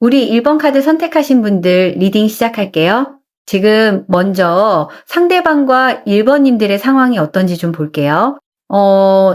우리 1번 카드 선택하신 분들 리딩 시작할게요. 지금 먼저 상대방과 1번님들의 상황이 어떤지 좀 볼게요.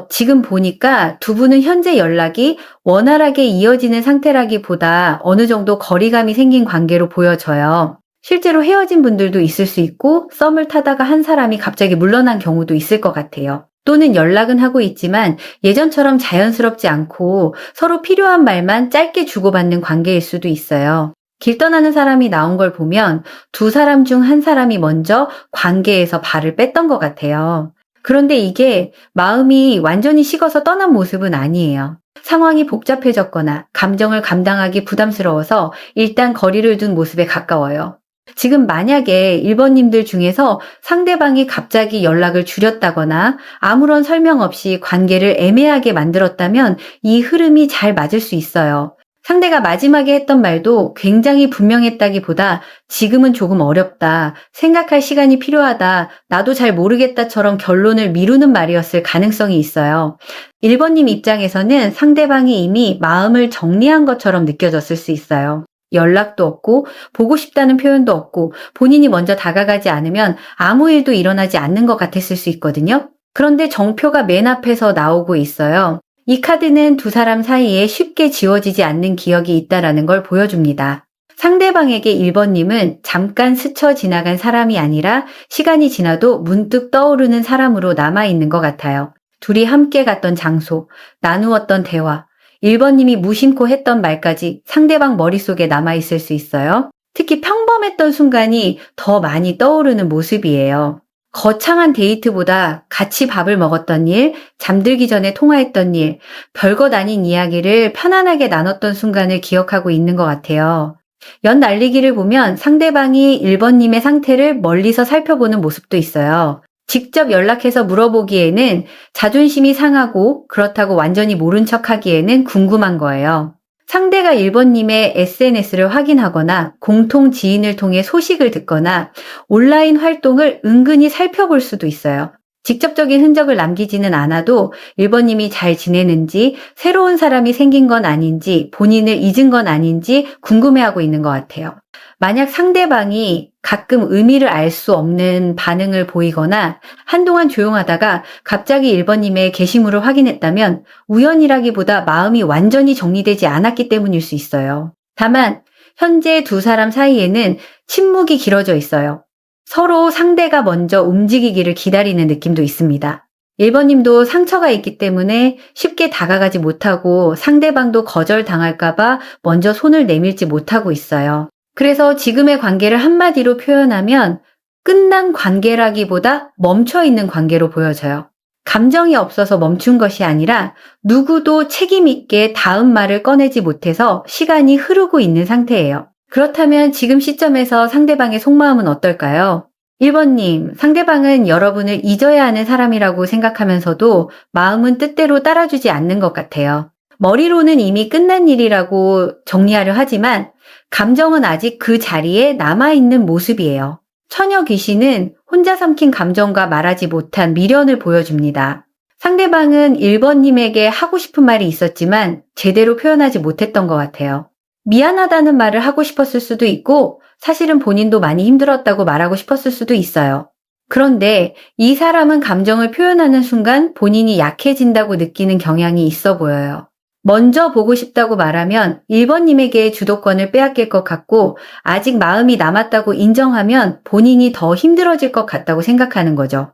지금 보니까 두 분은 현재 연락이 원활하게 이어지는 상태라기보다 어느 정도 거리감이 생긴 관계로 보여져요. 실제로 헤어진 분들도 있을 수 있고 썸을 타다가 한 사람이 갑자기 물러난 경우도 있을 것 같아요. 또는 연락은 하고 있지만 예전처럼 자연스럽지 않고 서로 필요한 말만 짧게 주고받는 관계일 수도 있어요. 길 떠나는 사람이 나온 걸 보면 두 사람 중 한 사람이 먼저 관계에서 발을 뺐던 것 같아요. 그런데 이게 마음이 완전히 식어서 떠난 모습은 아니에요. 상황이 복잡해졌거나 감정을 감당하기 부담스러워서 일단 거리를 둔 모습에 가까워요. 지금 만약에 1번님들 중에서 상대방이 갑자기 연락을 줄였다거나 아무런 설명 없이 관계를 애매하게 만들었다면 이 흐름이 잘 맞을 수 있어요. 상대가 마지막에 했던 말도 굉장히 분명했다기보다 지금은 조금 어렵다, 생각할 시간이 필요하다, 나도 잘 모르겠다처럼 결론을 미루는 말이었을 가능성이 있어요. 1번님 입장에서는 상대방이 이미 마음을 정리한 것처럼 느껴졌을 수 있어요. 연락도 없고 보고 싶다는 표현도 없고 본인이 먼저 다가가지 않으면 아무 일도 일어나지 않는 것 같았을 수 있거든요. 그런데 정표가 맨 앞에서 나오고 있어요. 이 카드는 두 사람 사이에 쉽게 지워지지 않는 기억이 있다라는 걸 보여줍니다. 상대방에게 1번님은 잠깐 스쳐 지나간 사람이 아니라 시간이 지나도 문득 떠오르는 사람으로 남아있는 것 같아요. 둘이 함께 갔던 장소, 나누었던 대화, 1번님이 무심코 했던 말까지 상대방 머릿속에 남아있을 수 있어요. 특히 평범했던 순간이 더 많이 떠오르는 모습이에요. 거창한 데이트보다 같이 밥을 먹었던 일, 잠들기 전에 통화했던 일, 별것 아닌 이야기를 편안하게 나눴던 순간을 기억하고 있는 것 같아요. 연 날리기를 보면 상대방이 1번님의 상태를 멀리서 살펴보는 모습도 있어요. 직접 연락해서 물어보기에는 자존심이 상하고 그렇다고 완전히 모른 척 하기에는 궁금한 거예요. 상대가 1번님의 SNS를 확인하거나 공통 지인을 통해 소식을 듣거나 온라인 활동을 은근히 살펴볼 수도 있어요. 직접적인 흔적을 남기지는 않아도 1번님이 잘 지내는지, 새로운 사람이 생긴 건 아닌지, 본인을 잊은 건 아닌지 궁금해하고 있는 것 같아요. 만약 상대방이 가끔 의미를 알 수 없는 반응을 보이거나 한동안 조용하다가 갑자기 1번님의 게시물을 확인했다면 우연이라기보다 마음이 완전히 정리되지 않았기 때문일 수 있어요. 다만 현재 두 사람 사이에는 침묵이 길어져 있어요. 서로 상대가 먼저 움직이기를 기다리는 느낌도 있습니다. 1번님도 상처가 있기 때문에 쉽게 다가가지 못하고 상대방도 거절당할까봐 먼저 손을 내밀지 못하고 있어요. 그래서 지금의 관계를 한마디로 표현하면 끝난 관계라기보다 멈춰있는 관계로 보여져요. 감정이 없어서 멈춘 것이 아니라 누구도 책임 있게 다음 말을 꺼내지 못해서 시간이 흐르고 있는 상태예요. 그렇다면 지금 시점에서 상대방의 속마음은 어떨까요? 1번님, 상대방은 여러분을 잊어야 하는 사람이라고 생각하면서도 마음은 뜻대로 따라주지 않는 것 같아요. 머리로는 이미 끝난 일이라고 정리하려 하지만 감정은 아직 그 자리에 남아있는 모습이에요. 처녀 귀신은 혼자 삼킨 감정과 말하지 못한 미련을 보여줍니다. 상대방은 1번님에게 하고 싶은 말이 있었지만 제대로 표현하지 못했던 것 같아요. 미안하다는 말을 하고 싶었을 수도 있고 사실은 본인도 많이 힘들었다고 말하고 싶었을 수도 있어요. 그런데 이 사람은 감정을 표현하는 순간 본인이 약해진다고 느끼는 경향이 있어 보여요. 먼저 보고 싶다고 말하면 1번님에게 주도권을 빼앗길 것 같고 아직 마음이 남았다고 인정하면 본인이 더 힘들어질 것 같다고 생각하는 거죠.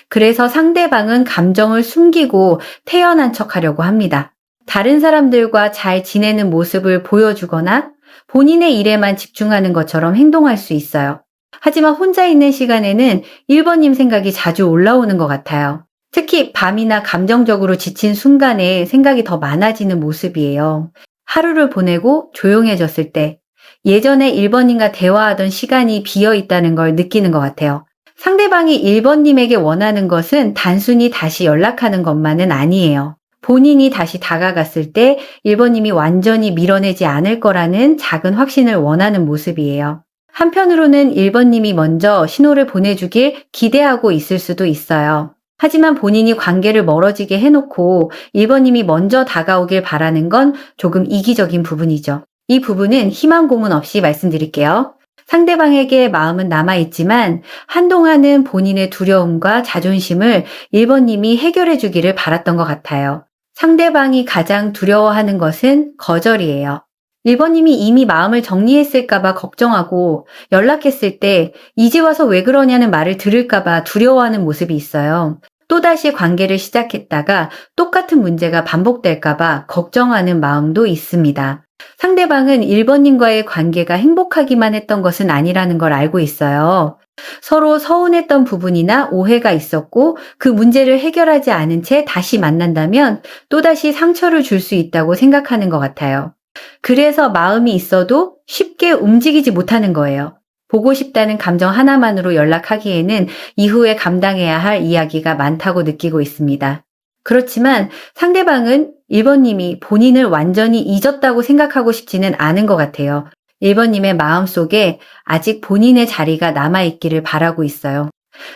그래서 상대방은 감정을 숨기고 태연한 척 하려고 합니다. 다른 사람들과 잘 지내는 모습을 보여주거나 본인의 일에만 집중하는 것처럼 행동할 수 있어요. 하지만 혼자 있는 시간에는 1번님 생각이 자주 올라오는 것 같아요. 특히 밤이나 감정적으로 지친 순간에 생각이 더 많아지는 모습이에요. 하루를 보내고 조용해졌을 때 예전에 1번님과 대화하던 시간이 비어 있다는 걸 느끼는 것 같아요. 상대방이 1번님에게 원하는 것은 단순히 다시 연락하는 것만은 아니에요. 본인이 다시 다가갔을 때 1번님이 완전히 밀어내지 않을 거라는 작은 확신을 원하는 모습이에요. 한편으로는 1번님이 먼저 신호를 보내주길 기대하고 있을 수도 있어요. 하지만 본인이 관계를 멀어지게 해놓고 1번님이 먼저 다가오길 바라는 건 조금 이기적인 부분이죠. 이 부분은 희망 고문 없이 말씀드릴게요. 상대방에게 마음은 남아있지만 한동안은 본인의 두려움과 자존심을 1번님이 해결해 주기를 바랐던 것 같아요. 상대방이 가장 두려워하는 것은 거절이에요. 1번님이 이미 마음을 정리했을까봐 걱정하고 연락했을 때 이제 와서 왜 그러냐는 말을 들을까봐 두려워하는 모습이 있어요. 또다시 관계를 시작했다가 똑같은 문제가 반복될까봐 걱정하는 마음도 있습니다. 상대방은 1번님과의 관계가 행복하기만 했던 것은 아니라는 걸 알고 있어요. 서로 서운했던 부분이나 오해가 있었고 그 문제를 해결하지 않은 채 다시 만난다면 또다시 상처를 줄 수 있다고 생각하는 것 같아요. 그래서 마음이 있어도 쉽게 움직이지 못하는 거예요. 보고 싶다는 감정 하나만으로 연락하기에는 이후에 감당해야 할 이야기가 많다고 느끼고 있습니다. 그렇지만 상대방은 1번님이 본인을 완전히 잊었다고 생각하고 싶지는 않은 것 같아요. 1번님의 마음속에 아직 본인의 자리가 남아있기를 바라고 있어요.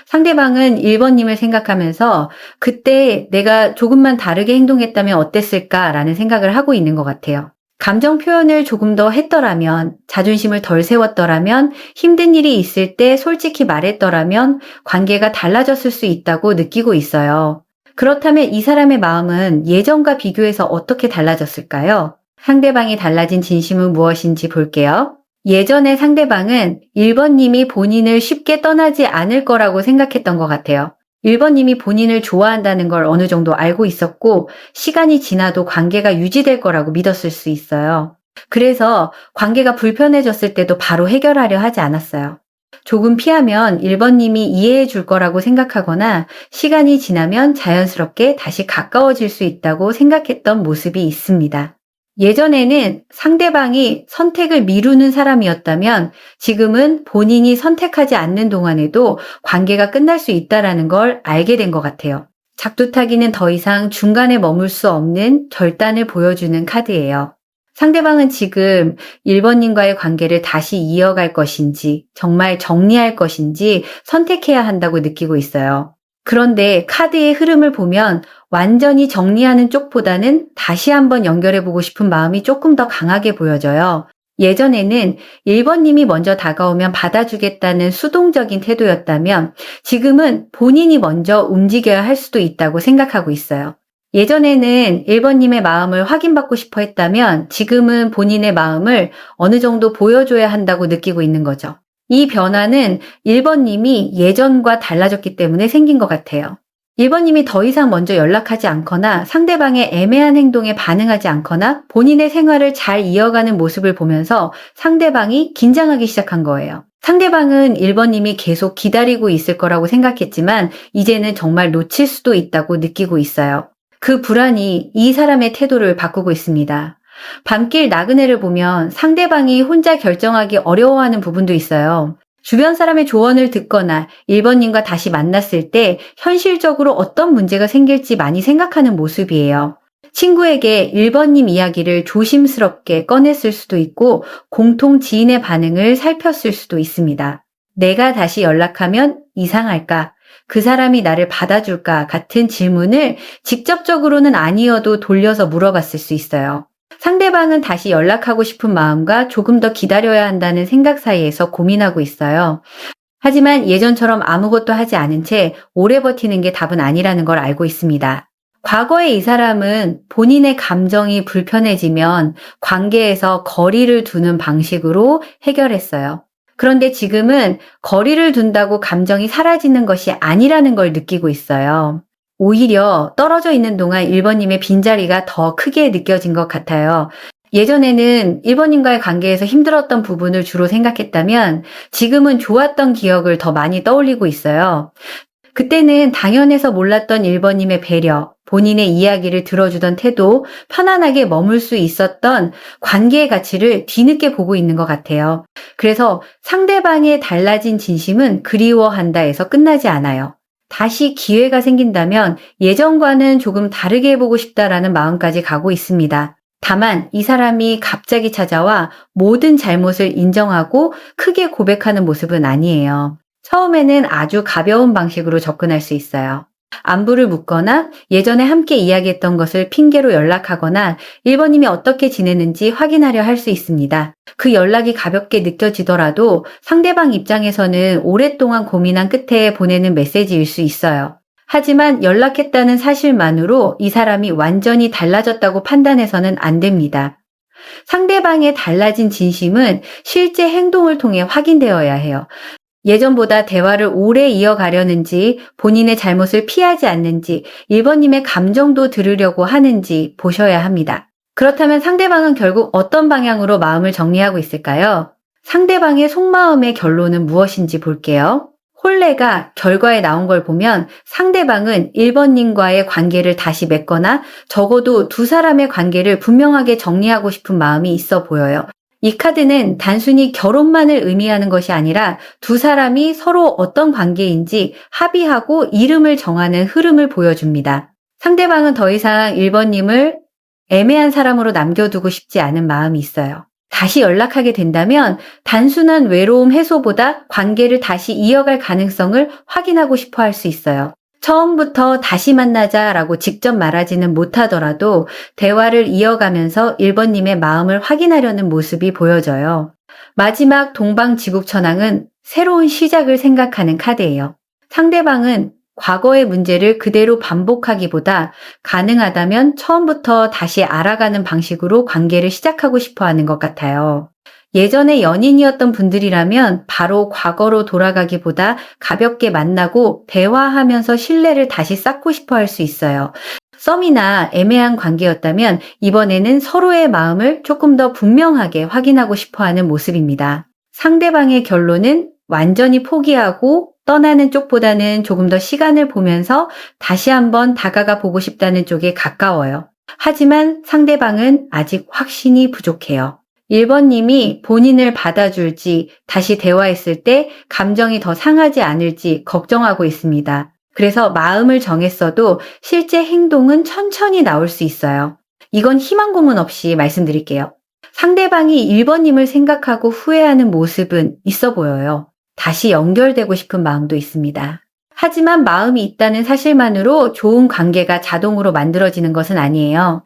상대방은 1번님을 생각하면서 그때 내가 조금만 다르게 행동했다면 어땠을까라는 생각을 하고 있는 것 같아요. 감정 표현을 조금 더 했더라면, 자존심을 덜 세웠더라면, 힘든 일이 있을 때 솔직히 말했더라면 관계가 달라졌을 수 있다고 느끼고 있어요. 그렇다면 이 사람의 마음은 예전과 비교해서 어떻게 달라졌을까요? 상대방이 달라진 진심은 무엇인지 볼게요. 예전에 상대방은 1번님이 본인을 쉽게 떠나지 않을 거라고 생각했던 것 같아요. 1번님이 본인을 좋아한다는 걸 어느 정도 알고 있었고 시간이 지나도 관계가 유지될 거라고 믿었을 수 있어요. 그래서 관계가 불편해졌을 때도 바로 해결하려 하지 않았어요. 조금 피하면 1번님이 이해해 줄 거라고 생각하거나 시간이 지나면 자연스럽게 다시 가까워질 수 있다고 생각했던 모습이 있습니다. 예전에는 상대방이 선택을 미루는 사람이었다면 지금은 본인이 선택하지 않는 동안에도 관계가 끝날 수 있다는 걸 알게 된 것 같아요. 작두타기는 더 이상 중간에 머물 수 없는 결단을 보여주는 카드예요. 상대방은 지금 1번님과의 관계를 다시 이어갈 것인지 정말 정리할 것인지 선택해야 한다고 느끼고 있어요. 그런데 카드의 흐름을 보면 완전히 정리하는 쪽보다는 다시 한번 연결해보고 싶은 마음이 조금 더 강하게 보여져요. 예전에는 1번님이 먼저 다가오면 받아주겠다는 수동적인 태도였다면 지금은 본인이 먼저 움직여야 할 수도 있다고 생각하고 있어요. 예전에는 1번님의 마음을 확인받고 싶어 했다면 지금은 본인의 마음을 어느 정도 보여줘야 한다고 느끼고 있는 거죠. 이 변화는 1번님이 예전과 달라졌기 때문에 생긴 것 같아요. 1번님이 더 이상 먼저 연락하지 않거나 상대방의 애매한 행동에 반응하지 않거나 본인의 생활을 잘 이어가는 모습을 보면서 상대방이 긴장하기 시작한 거예요. 상대방은 1번님이 계속 기다리고 있을 거라고 생각했지만 이제는 정말 놓칠 수도 있다고 느끼고 있어요. 그 불안이 이 사람의 태도를 바꾸고 있습니다. 밤길 나그네를 보면 상대방이 혼자 결정하기 어려워하는 부분도 있어요. 주변 사람의 조언을 듣거나 1번님과 다시 만났을 때 현실적으로 어떤 문제가 생길지 많이 생각하는 모습이에요. 친구에게 1번님 이야기를 조심스럽게 꺼냈을 수도 있고 공통 지인의 반응을 살폈을 수도 있습니다. 내가 다시 연락하면 이상할까? 그 사람이 나를 받아줄까? 같은 질문을 직접적으로는 아니어도 돌려서 물어봤을 수 있어요. 상대방은 다시 연락하고 싶은 마음과 조금 더 기다려야 한다는 생각 사이에서 고민하고 있어요. 하지만 예전처럼 아무것도 하지 않은 채 오래 버티는 게 답은 아니라는 걸 알고 있습니다. 과거에 이 사람은 본인의 감정이 불편해지면 관계에서 거리를 두는 방식으로 해결했어요. 그런데 지금은 거리를 둔다고 감정이 사라지는 것이 아니라는 걸 느끼고 있어요. 오히려 떨어져 있는 동안 1번님의 빈자리가 더 크게 느껴진 것 같아요. 예전에는 1번님과의 관계에서 힘들었던 부분을 주로 생각했다면 지금은 좋았던 기억을 더 많이 떠올리고 있어요. 그때는 당연해서 몰랐던 1번님의 배려, 본인의 이야기를 들어주던 태도, 편안하게 머물 수 있었던 관계의 가치를 뒤늦게 보고 있는 것 같아요. 그래서 상대방의 달라진 진심은 그리워한다에서 끝나지 않아요. 다시 기회가 생긴다면 예전과는 조금 다르게 해보고 싶다라는 마음까지 가고 있습니다. 다만 이 사람이 갑자기 찾아와 모든 잘못을 인정하고 크게 고백하는 모습은 아니에요. 처음에는 아주 가벼운 방식으로 접근할 수 있어요. 안부를 묻거나 예전에 함께 이야기했던 것을 핑계로 연락하거나 1번님이 어떻게 지내는지 확인하려 할 수 있습니다. 그 연락이 가볍게 느껴지더라도 상대방 입장에서는 오랫동안 고민한 끝에 보내는 메시지일 수 있어요. 하지만 연락했다는 사실만으로 이 사람이 완전히 달라졌다고 판단해서는 안 됩니다. 상대방의 달라진 진심은 실제 행동을 통해 확인되어야 해요. 예전보다 대화를 오래 이어가려는지, 본인의 잘못을 피하지 않는지, 1번님의 감정도 들으려고 하는지 보셔야 합니다. 그렇다면 상대방은 결국 어떤 방향으로 마음을 정리하고 있을까요? 상대방의 속마음의 결론은 무엇인지 볼게요. 혼례가 결과에 나온 걸 보면 상대방은 1번님과의 관계를 다시 맺거나 적어도 두 사람의 관계를 분명하게 정리하고 싶은 마음이 있어 보여요. 이 카드는 단순히 결혼만을 의미하는 것이 아니라 두 사람이 서로 어떤 관계인지 합의하고 이름을 정하는 흐름을 보여줍니다. 상대방은 더 이상 1번님을 애매한 사람으로 남겨두고 싶지 않은 마음이 있어요. 다시 연락하게 된다면 단순한 외로움 해소보다 관계를 다시 이어갈 가능성을 확인하고 싶어 할 수 있어요. 처음부터 다시 만나자라고 직접 말하지는 못하더라도 대화를 이어가면서 1번님의 마음을 확인하려는 모습이 보여져요. 마지막 동방지국천왕은 새로운 시작을 생각하는 카드예요. 상대방은 과거의 문제를 그대로 반복하기보다 가능하다면 처음부터 다시 알아가는 방식으로 관계를 시작하고 싶어 하는 것 같아요. 예전에 연인이었던 분들이라면 바로 과거로 돌아가기보다 가볍게 만나고 대화하면서 신뢰를 다시 쌓고 싶어 할 수 있어요. 썸이나 애매한 관계였다면 이번에는 서로의 마음을 조금 더 분명하게 확인하고 싶어 하는 모습입니다. 상대방의 결론은 완전히 포기하고 떠나는 쪽보다는 조금 더 시간을 보면서 다시 한번 다가가 보고 싶다는 쪽에 가까워요. 하지만 상대방은 아직 확신이 부족해요. 1번님이 본인을 받아줄지 다시 대화했을 때 감정이 더 상하지 않을지 걱정하고 있습니다. 그래서 마음을 정했어도 실제 행동은 천천히 나올 수 있어요. 이건 희망 고문 없이 말씀드릴게요. 상대방이 1번님을 생각하고 후회하는 모습은 있어 보여요. 다시 연결되고 싶은 마음도 있습니다. 하지만 마음이 있다는 사실만으로 좋은 관계가 자동으로 만들어지는 것은 아니에요.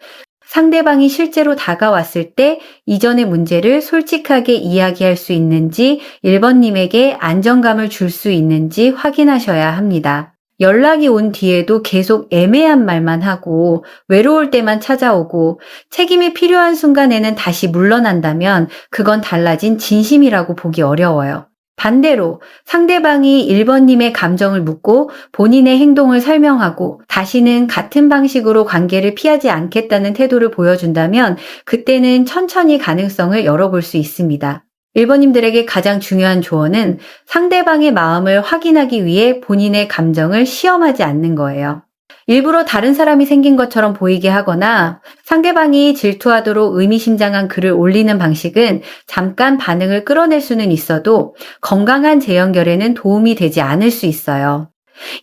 상대방이 실제로 다가왔을 때 이전의 문제를 솔직하게 이야기할 수 있는지 1번님에게 안정감을 줄 수 있는지 확인하셔야 합니다. 연락이 온 뒤에도 계속 애매한 말만 하고 외로울 때만 찾아오고 책임이 필요한 순간에는 다시 물러난다면 그건 달라진 진심이라고 보기 어려워요. 반대로 상대방이 1번님의 감정을 묻고 본인의 행동을 설명하고 다시는 같은 방식으로 관계를 피하지 않겠다는 태도를 보여준다면 그때는 천천히 가능성을 열어볼 수 있습니다. 1번님들에게 가장 중요한 조언은 상대방의 마음을 확인하기 위해 본인의 감정을 시험하지 않는 거예요. 일부러 다른 사람이 생긴 것처럼 보이게 하거나 상대방이 질투하도록 의미심장한 글을 올리는 방식은 잠깐 반응을 끌어낼 수는 있어도 건강한 재연결에는 도움이 되지 않을 수 있어요.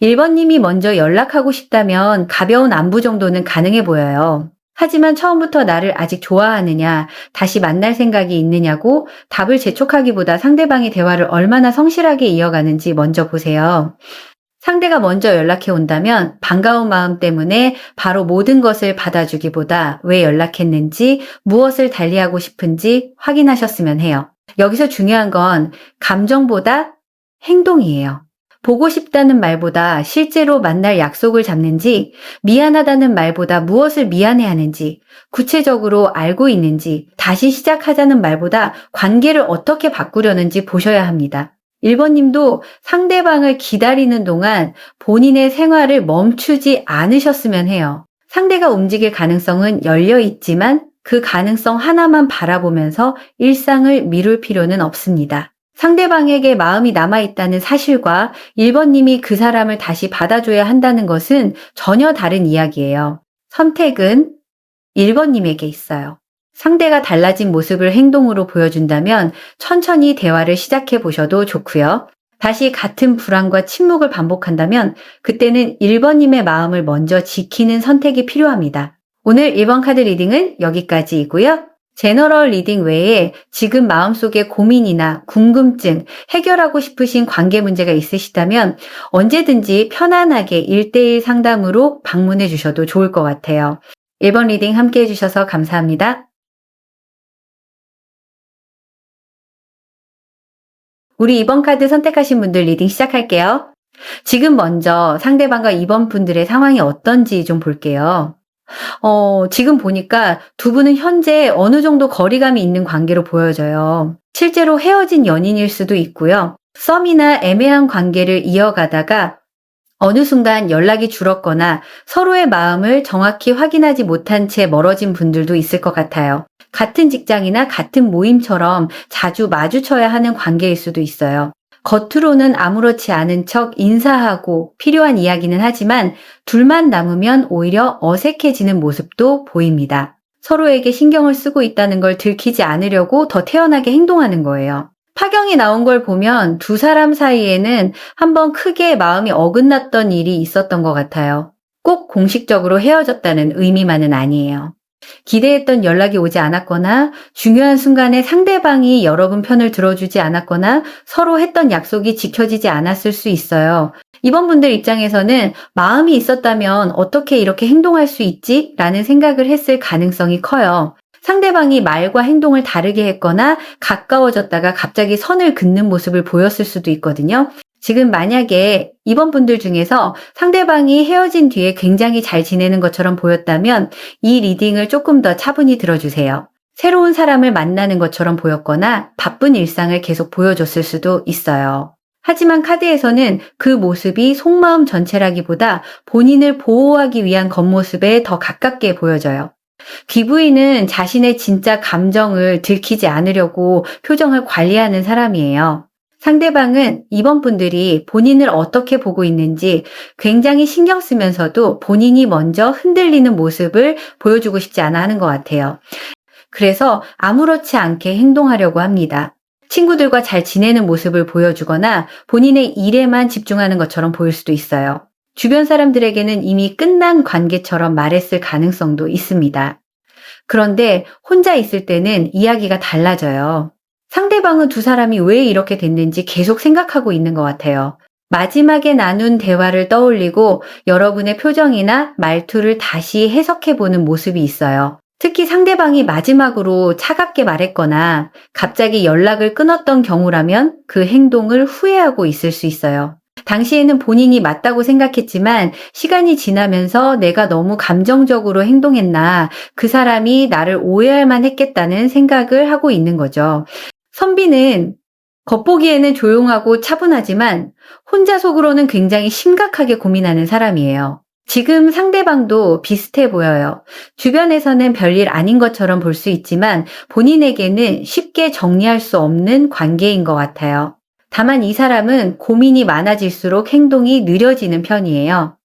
1번님이 먼저 연락하고 싶다면 가벼운 안부 정도는 가능해 보여요. 하지만 처음부터 나를 아직 좋아하느냐, 다시 만날 생각이 있느냐고 답을 재촉하기보다 상대방이 대화를 얼마나 성실하게 이어가는지 먼저 보세요. 상대가 먼저 연락해 온다면 반가운 마음 때문에 바로 모든 것을 받아주기보다 왜 연락했는지, 무엇을 달리하고 싶은지 확인하셨으면 해요. 여기서 중요한 건 감정보다 행동이에요. 보고 싶다는 말보다 실제로 만날 약속을 잡는지, 미안하다는 말보다 무엇을 미안해하는지, 구체적으로 알고 있는지, 다시 시작하자는 말보다 관계를 어떻게 바꾸려는지 보셔야 합니다. 1번님도 상대방을 기다리는 동안 본인의 생활을 멈추지 않으셨으면 해요. 상대가 움직일 가능성은 열려 있지만 그 가능성 하나만 바라보면서 일상을 미룰 필요는 없습니다. 상대방에게 마음이 남아있다는 사실과 1번님이 그 사람을 다시 받아줘야 한다는 것은 전혀 다른 이야기예요. 선택은 1번님에게 있어요. 상대가 달라진 모습을 행동으로 보여준다면 천천히 대화를 시작해 보셔도 좋고요. 다시 같은 불안과 침묵을 반복한다면 그때는 1번님의 마음을 먼저 지키는 선택이 필요합니다. 오늘 1번 카드 리딩은 여기까지이고요. 제너럴 리딩 외에 지금 마음속에 고민이나 궁금증, 해결하고 싶으신 관계 문제가 있으시다면 언제든지 편안하게 1대1 상담으로 방문해 주셔도 좋을 것 같아요. 1번 리딩 함께 해주셔서 감사합니다. 우리 2번 카드 선택하신 분들 리딩 시작할게요. 지금 먼저 상대방과 2번 분들의 상황이 어떤지 좀 볼게요. 지금 보니까 두 분은 현재 어느 정도 거리감이 있는 관계로 보여져요. 실제로 헤어진 연인일 수도 있고요. 썸이나 애매한 관계를 이어가다가 어느 순간 연락이 줄었거나 서로의 마음을 정확히 확인하지 못한 채 멀어진 분들도 있을 것 같아요. 같은 직장이나 같은 모임처럼 자주 마주쳐야 하는 관계일 수도 있어요. 겉으로는 아무렇지 않은 척 인사하고 필요한 이야기는 하지만 둘만 남으면 오히려 어색해지는 모습도 보입니다. 서로에게 신경을 쓰고 있다는 걸 들키지 않으려고 더 태연하게 행동하는 거예요. 파경이 나온 걸 보면 두 사람 사이에는 한번 크게 마음이 어긋났던 일이 있었던 것 같아요. 꼭 공식적으로 헤어졌다는 의미만은 아니에요. 기대했던 연락이 오지 않았거나 중요한 순간에 상대방이 여러분 편을 들어주지 않았거나 서로 했던 약속이 지켜지지 않았을 수 있어요. 이번 분들 입장에서는 마음이 있었다면 어떻게 이렇게 행동할 수 있지? 라는 생각을 했을 가능성이 커요. 상대방이 말과 행동을 다르게 했거나 가까워졌다가 갑자기 선을 긋는 모습을 보였을 수도 있거든요. 지금 만약에 이번 분들 중에서 상대방이 헤어진 뒤에 굉장히 잘 지내는 것처럼 보였다면 이 리딩을 조금 더 차분히 들어주세요. 새로운 사람을 만나는 것처럼 보였거나 바쁜 일상을 계속 보여줬을 수도 있어요. 하지만 카드에서는 그 모습이 속마음 전체라기보다 본인을 보호하기 위한 겉모습에 더 가깝게 보여져요. 귀부인은 자신의 진짜 감정을 들키지 않으려고 표정을 관리하는 사람이에요. 상대방은 이번 분들이 본인을 어떻게 보고 있는지 굉장히 신경 쓰면서도 본인이 먼저 흔들리는 모습을 보여주고 싶지 않아 하는 것 같아요. 그래서 아무렇지 않게 행동하려고 합니다. 친구들과 잘 지내는 모습을 보여주거나 본인의 일에만 집중하는 것처럼 보일 수도 있어요. 주변 사람들에게는 이미 끝난 관계처럼 말했을 가능성도 있습니다. 그런데 혼자 있을 때는 이야기가 달라져요. 상대방은 두 사람이 왜 이렇게 됐는지 계속 생각하고 있는 것 같아요. 마지막에 나눈 대화를 떠올리고 여러분의 표정이나 말투를 다시 해석해보는 모습이 있어요. 특히 상대방이 마지막으로 차갑게 말했거나 갑자기 연락을 끊었던 경우라면 그 행동을 후회하고 있을 수 있어요. 당시에는 본인이 맞다고 생각했지만 시간이 지나면서 내가 너무 감정적으로 행동했나, 그 사람이 나를 오해할 만했겠다는 생각을 하고 있는 거죠. 선비는 겉보기에는 조용하고 차분하지만 혼자 속으로는 굉장히 심각하게 고민하는 사람이에요. 지금 상대방도 비슷해 보여요. 주변에서는 별일 아닌 것처럼 볼 수 있지만 본인에게는 쉽게 정리할 수 없는 관계인 것 같아요. 다만 이 사람은 고민이 많아질수록 행동이 느려지는 편이에요.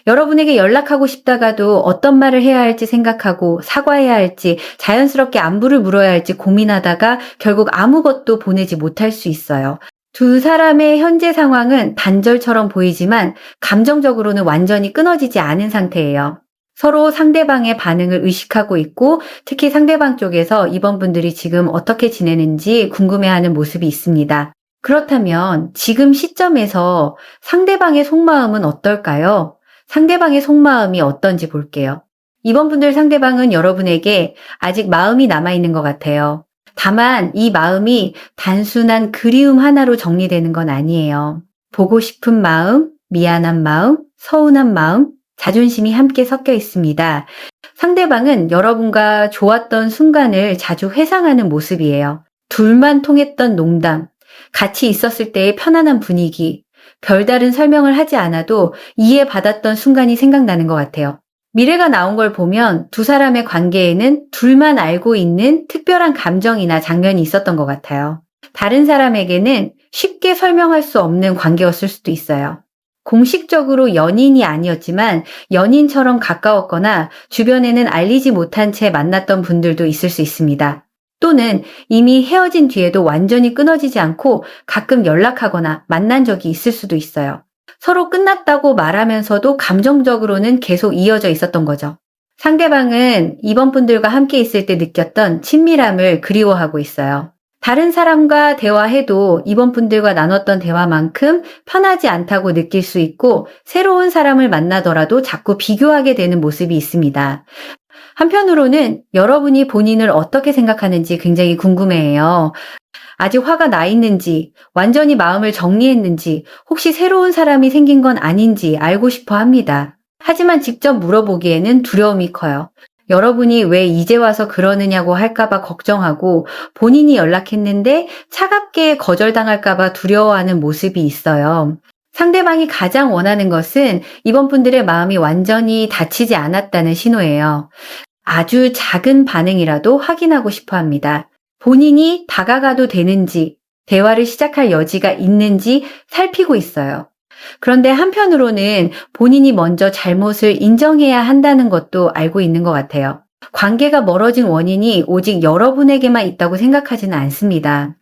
여러분에게 연락하고 싶다가도 어떤 말을 해야 할지 생각하고 사과해야 할지 자연스럽게 안부를 물어야 할지 고민하다가 결국 아무것도 보내지 못할 수 있어요. 두 사람의 현재 상황은 단절처럼 보이지만 감정적으로는 완전히 끊어지지 않은 상태예요. 서로 상대방의 반응을 의식하고 있고 특히 상대방 쪽에서 이번 분들이 지금 어떻게 지내는지 궁금해하는 모습이 있습니다. 그렇다면 지금 시점에서 상대방의 속마음은 어떨까요? 상대방의 속마음이 어떤지 볼게요. 이번 분들 상대방은 여러분에게 아직 마음이 남아있는 것 같아요. 다만 이 마음이 단순한 그리움 하나로 정리되는 건 아니에요. 보고 싶은 마음, 미안한 마음, 서운한 마음, 자존심이 함께 섞여 있습니다. 상대방은 여러분과 좋았던 순간을 자주 회상하는 모습이에요. 둘만 통했던 농담, 같이 있었을 때의 편안한 분위기, 별다른 설명을 하지 않아도 이해받았던 순간이 생각나는 것 같아요. 미래가 나온 걸 보면 두 사람의 관계에는 둘만 알고 있는 특별한 감정이나 장면이 있었던 것 같아요. 다른 사람에게는 쉽게 설명할 수 없는 관계였을 수도 있어요. 공식적으로 연인이 아니었지만 연인처럼 가까웠거나 주변에는 알리지 못한 채 만났던 분들도 있을 수 있습니다. 또는 이미 헤어진 뒤에도 완전히 끊어지지 않고 가끔 연락하거나 만난 적이 있을 수도 있어요. 서로 끝났다고 말하면서도 감정적으로는 계속 이어져 있었던 거죠. 상대방은 이번 분들과 함께 있을 때 느꼈던 친밀함을 그리워하고 있어요. 다른 사람과 대화해도 이번 분들과 나눴던 대화만큼 편하지 않다고 느낄 수 있고 새로운 사람을 만나더라도 자꾸 비교하게 되는 모습이 있습니다. 한편으로는 여러분이 본인을 어떻게 생각하는지 굉장히 궁금해해요. 아직 화가 나 있는지, 완전히 마음을 정리했는지, 혹시 새로운 사람이 생긴 건 아닌지 알고 싶어 합니다. 하지만 직접 물어보기에는 두려움이 커요. 여러분이 왜 이제 와서 그러느냐고 할까봐 걱정하고 본인이 연락했는데 차갑게 거절당할까봐 두려워하는 모습이 있어요. 상대방이 가장 원하는 것은 이번 분들의 마음이 완전히 닫히지 않았다는 신호예요. 아주 작은 반응이라도 확인하고 싶어 합니다. 본인이 다가가도 되는지, 대화를 시작할 여지가 있는지 살피고 있어요. 그런데 한편으로는 본인이 먼저 잘못을 인정해야 한다는 것도 알고 있는 것 같아요. 관계가 멀어진 원인이 오직 여러분에게만 있다고 생각하지는 않습니다.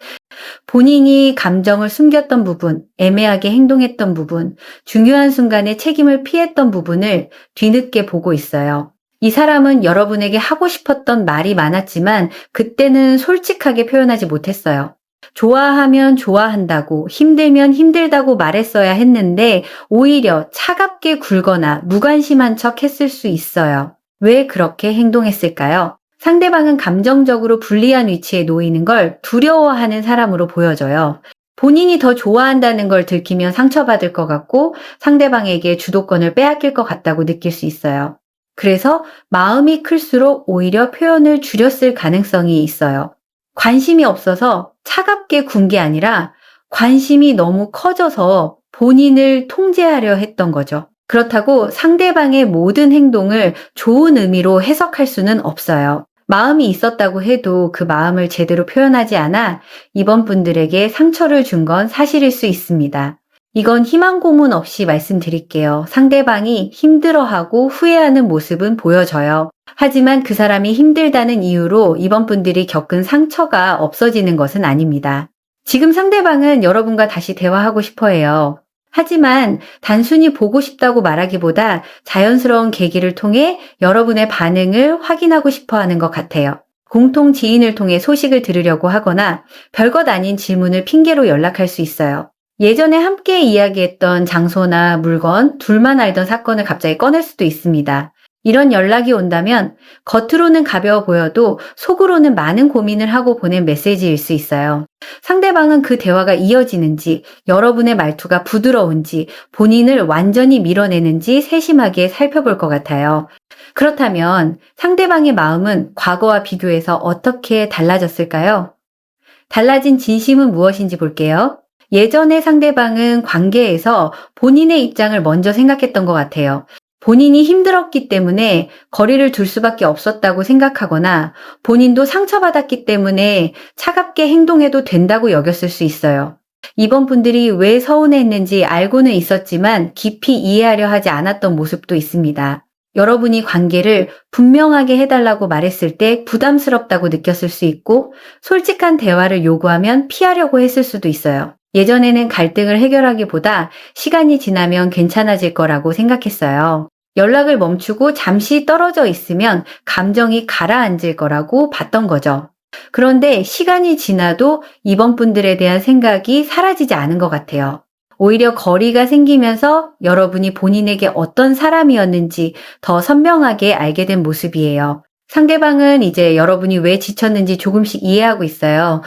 본인이 감정을 숨겼던 부분, 애매하게 행동했던 부분, 중요한 순간에 책임을 피했던 부분을 뒤늦게 보고 있어요. 이 사람은 여러분에게 하고 싶었던 말이 많았지만 그때는 솔직하게 표현하지 못했어요. 좋아하면 좋아한다고, 힘들면 힘들다고 말했어야 했는데 오히려 차갑게 굴거나 무관심한 척 했을 수 있어요. 왜 그렇게 행동했을까요? 상대방은 감정적으로 불리한 위치에 놓이는 걸 두려워하는 사람으로 보여져요. 본인이 더 좋아한다는 걸 들키면 상처받을 것 같고 상대방에게 주도권을 빼앗길 것 같다고 느낄 수 있어요. 그래서 마음이 클수록 오히려 표현을 줄였을 가능성이 있어요. 관심이 없어서 차갑게 군 게 아니라 관심이 너무 커져서 본인을 통제하려 했던 거죠. 그렇다고 상대방의 모든 행동을 좋은 의미로 해석할 수는 없어요. 마음이 있었다고 해도 그 마음을 제대로 표현하지 않아 이번 분들에게 상처를 준 건 사실일 수 있습니다. 이건 희망 고문 없이 말씀드릴게요. 상대방이 힘들어하고 후회하는 모습은 보여져요. 하지만 그 사람이 힘들다는 이유로 이번 분들이 겪은 상처가 없어지는 것은 아닙니다. 지금 상대방은 여러분과 다시 대화하고 싶어 해요. 하지만 단순히 보고 싶다고 말하기보다 자연스러운 계기를 통해 여러분의 반응을 확인하고 싶어 하는 것 같아요. 공통 지인을 통해 소식을 들으려고 하거나 별것 아닌 질문을 핑계로 연락할 수 있어요. 예전에 함께 이야기했던 장소나 물건, 둘만 알던 사건을 갑자기 꺼낼 수도 있습니다. 이런 연락이 온다면 겉으로는 가벼워 보여도 속으로는 많은 고민을 하고 보낸 메시지일 수 있어요. 상대방은 그 대화가 이어지는지, 여러분의 말투가 부드러운지, 본인을 완전히 밀어내는지 세심하게 살펴볼 것 같아요. 그렇다면 상대방의 마음은 과거와 비교해서 어떻게 달라졌을까요? 달라진 진심은 무엇인지 볼게요. 예전의 상대방은 관계에서 본인의 입장을 먼저 생각했던 것 같아요. 본인이 힘들었기 때문에 거리를 둘 수밖에 없었다고 생각하거나 본인도 상처받았기 때문에 차갑게 행동해도 된다고 여겼을 수 있어요. 이번 분들이 왜 서운했는지 알고는 있었지만 깊이 이해하려 하지 않았던 모습도 있습니다. 여러분이 관계를 분명하게 해달라고 말했을 때 부담스럽다고 느꼈을 수 있고 솔직한 대화를 요구하면 피하려고 했을 수도 있어요. 예전에는 갈등을 해결하기보다 시간이 지나면 괜찮아질 거라고 생각했어요. 연락을 멈추고 잠시 떨어져 있으면 감정이 가라앉을 거라고 봤던 거죠. 그런데 시간이 지나도 이번 분들에 대한 생각이 사라지지 않은 것 같아요. 오히려 거리가 생기면서 여러분이 본인에게 어떤 사람이었는지 더 선명하게 알게 된 모습이에요. 상대방은 이제 여러분이 왜 지쳤는지 조금씩 이해하고 있어요.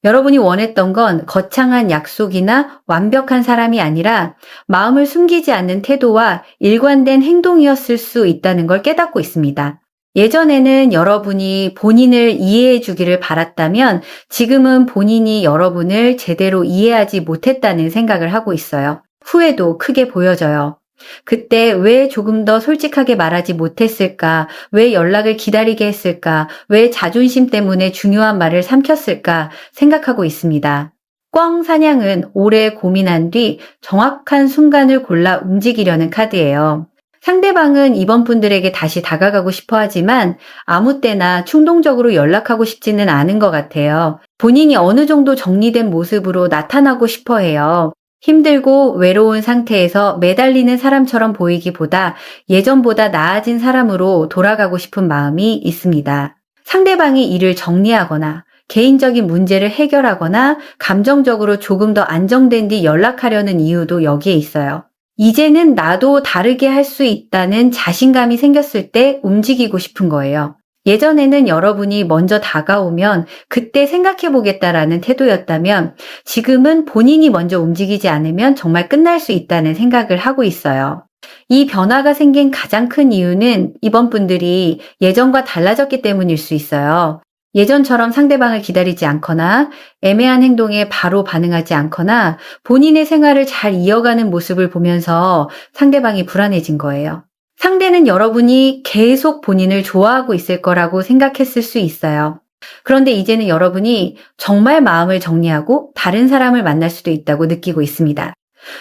여러분이 원했던 건 거창한 약속이나 완벽한 사람이 아니라 마음을 숨기지 않는 태도와 일관된 행동이었을 수 있다는 걸 깨닫고 있습니다. 예전에는 여러분이 본인을 이해해 주기를 바랐다면 지금은 본인이 여러분을 제대로 이해하지 못했다는 생각을 하고 있어요. 후회도 크게 보여져요. 그때 왜 조금 더 솔직하게 말하지 못했을까? 왜 연락을 기다리게 했을까? 왜 자존심 때문에 중요한 말을 삼켰을까? 생각하고 있습니다. 꿩 사냥은 오래 고민한 뒤 정확한 순간을 골라 움직이려는 카드예요. 상대방은 이번 분들에게 다시 다가가고 싶어 하지만 아무 때나 충동적으로 연락하고 싶지는 않은 것 같아요. 본인이 어느 정도 정리된 모습으로 나타나고 싶어 해요. 힘들고 외로운 상태에서 매달리는 사람처럼 보이기보다 예전보다 나아진 사람으로 돌아가고 싶은 마음이 있습니다. 상대방이 일을 정리하거나 개인적인 문제를 해결하거나 감정적으로 조금 더 안정된 뒤 연락하려는 이유도 여기에 있어요. 이제는 나도 다르게 할 수 있다는 자신감이 생겼을 때 움직이고 싶은 거예요. 예전에는 여러분이 먼저 다가오면 그때 생각해 보겠다라는 태도였다면 지금은 본인이 먼저 움직이지 않으면 정말 끝날 수 있다는 생각을 하고 있어요. 이 변화가 생긴 가장 큰 이유는 이번 분들이 예전과 달라졌기 때문일 수 있어요. 예전처럼 상대방을 기다리지 않거나 애매한 행동에 바로 반응하지 않거나 본인의 생활을 잘 이어가는 모습을 보면서 상대방이 불안해진 거예요. 상대는 여러분이 계속 본인을 좋아하고 있을 거라고 생각했을 수 있어요. 그런데 이제는 여러분이 정말 마음을 정리하고 다른 사람을 만날 수도 있다고 느끼고 있습니다.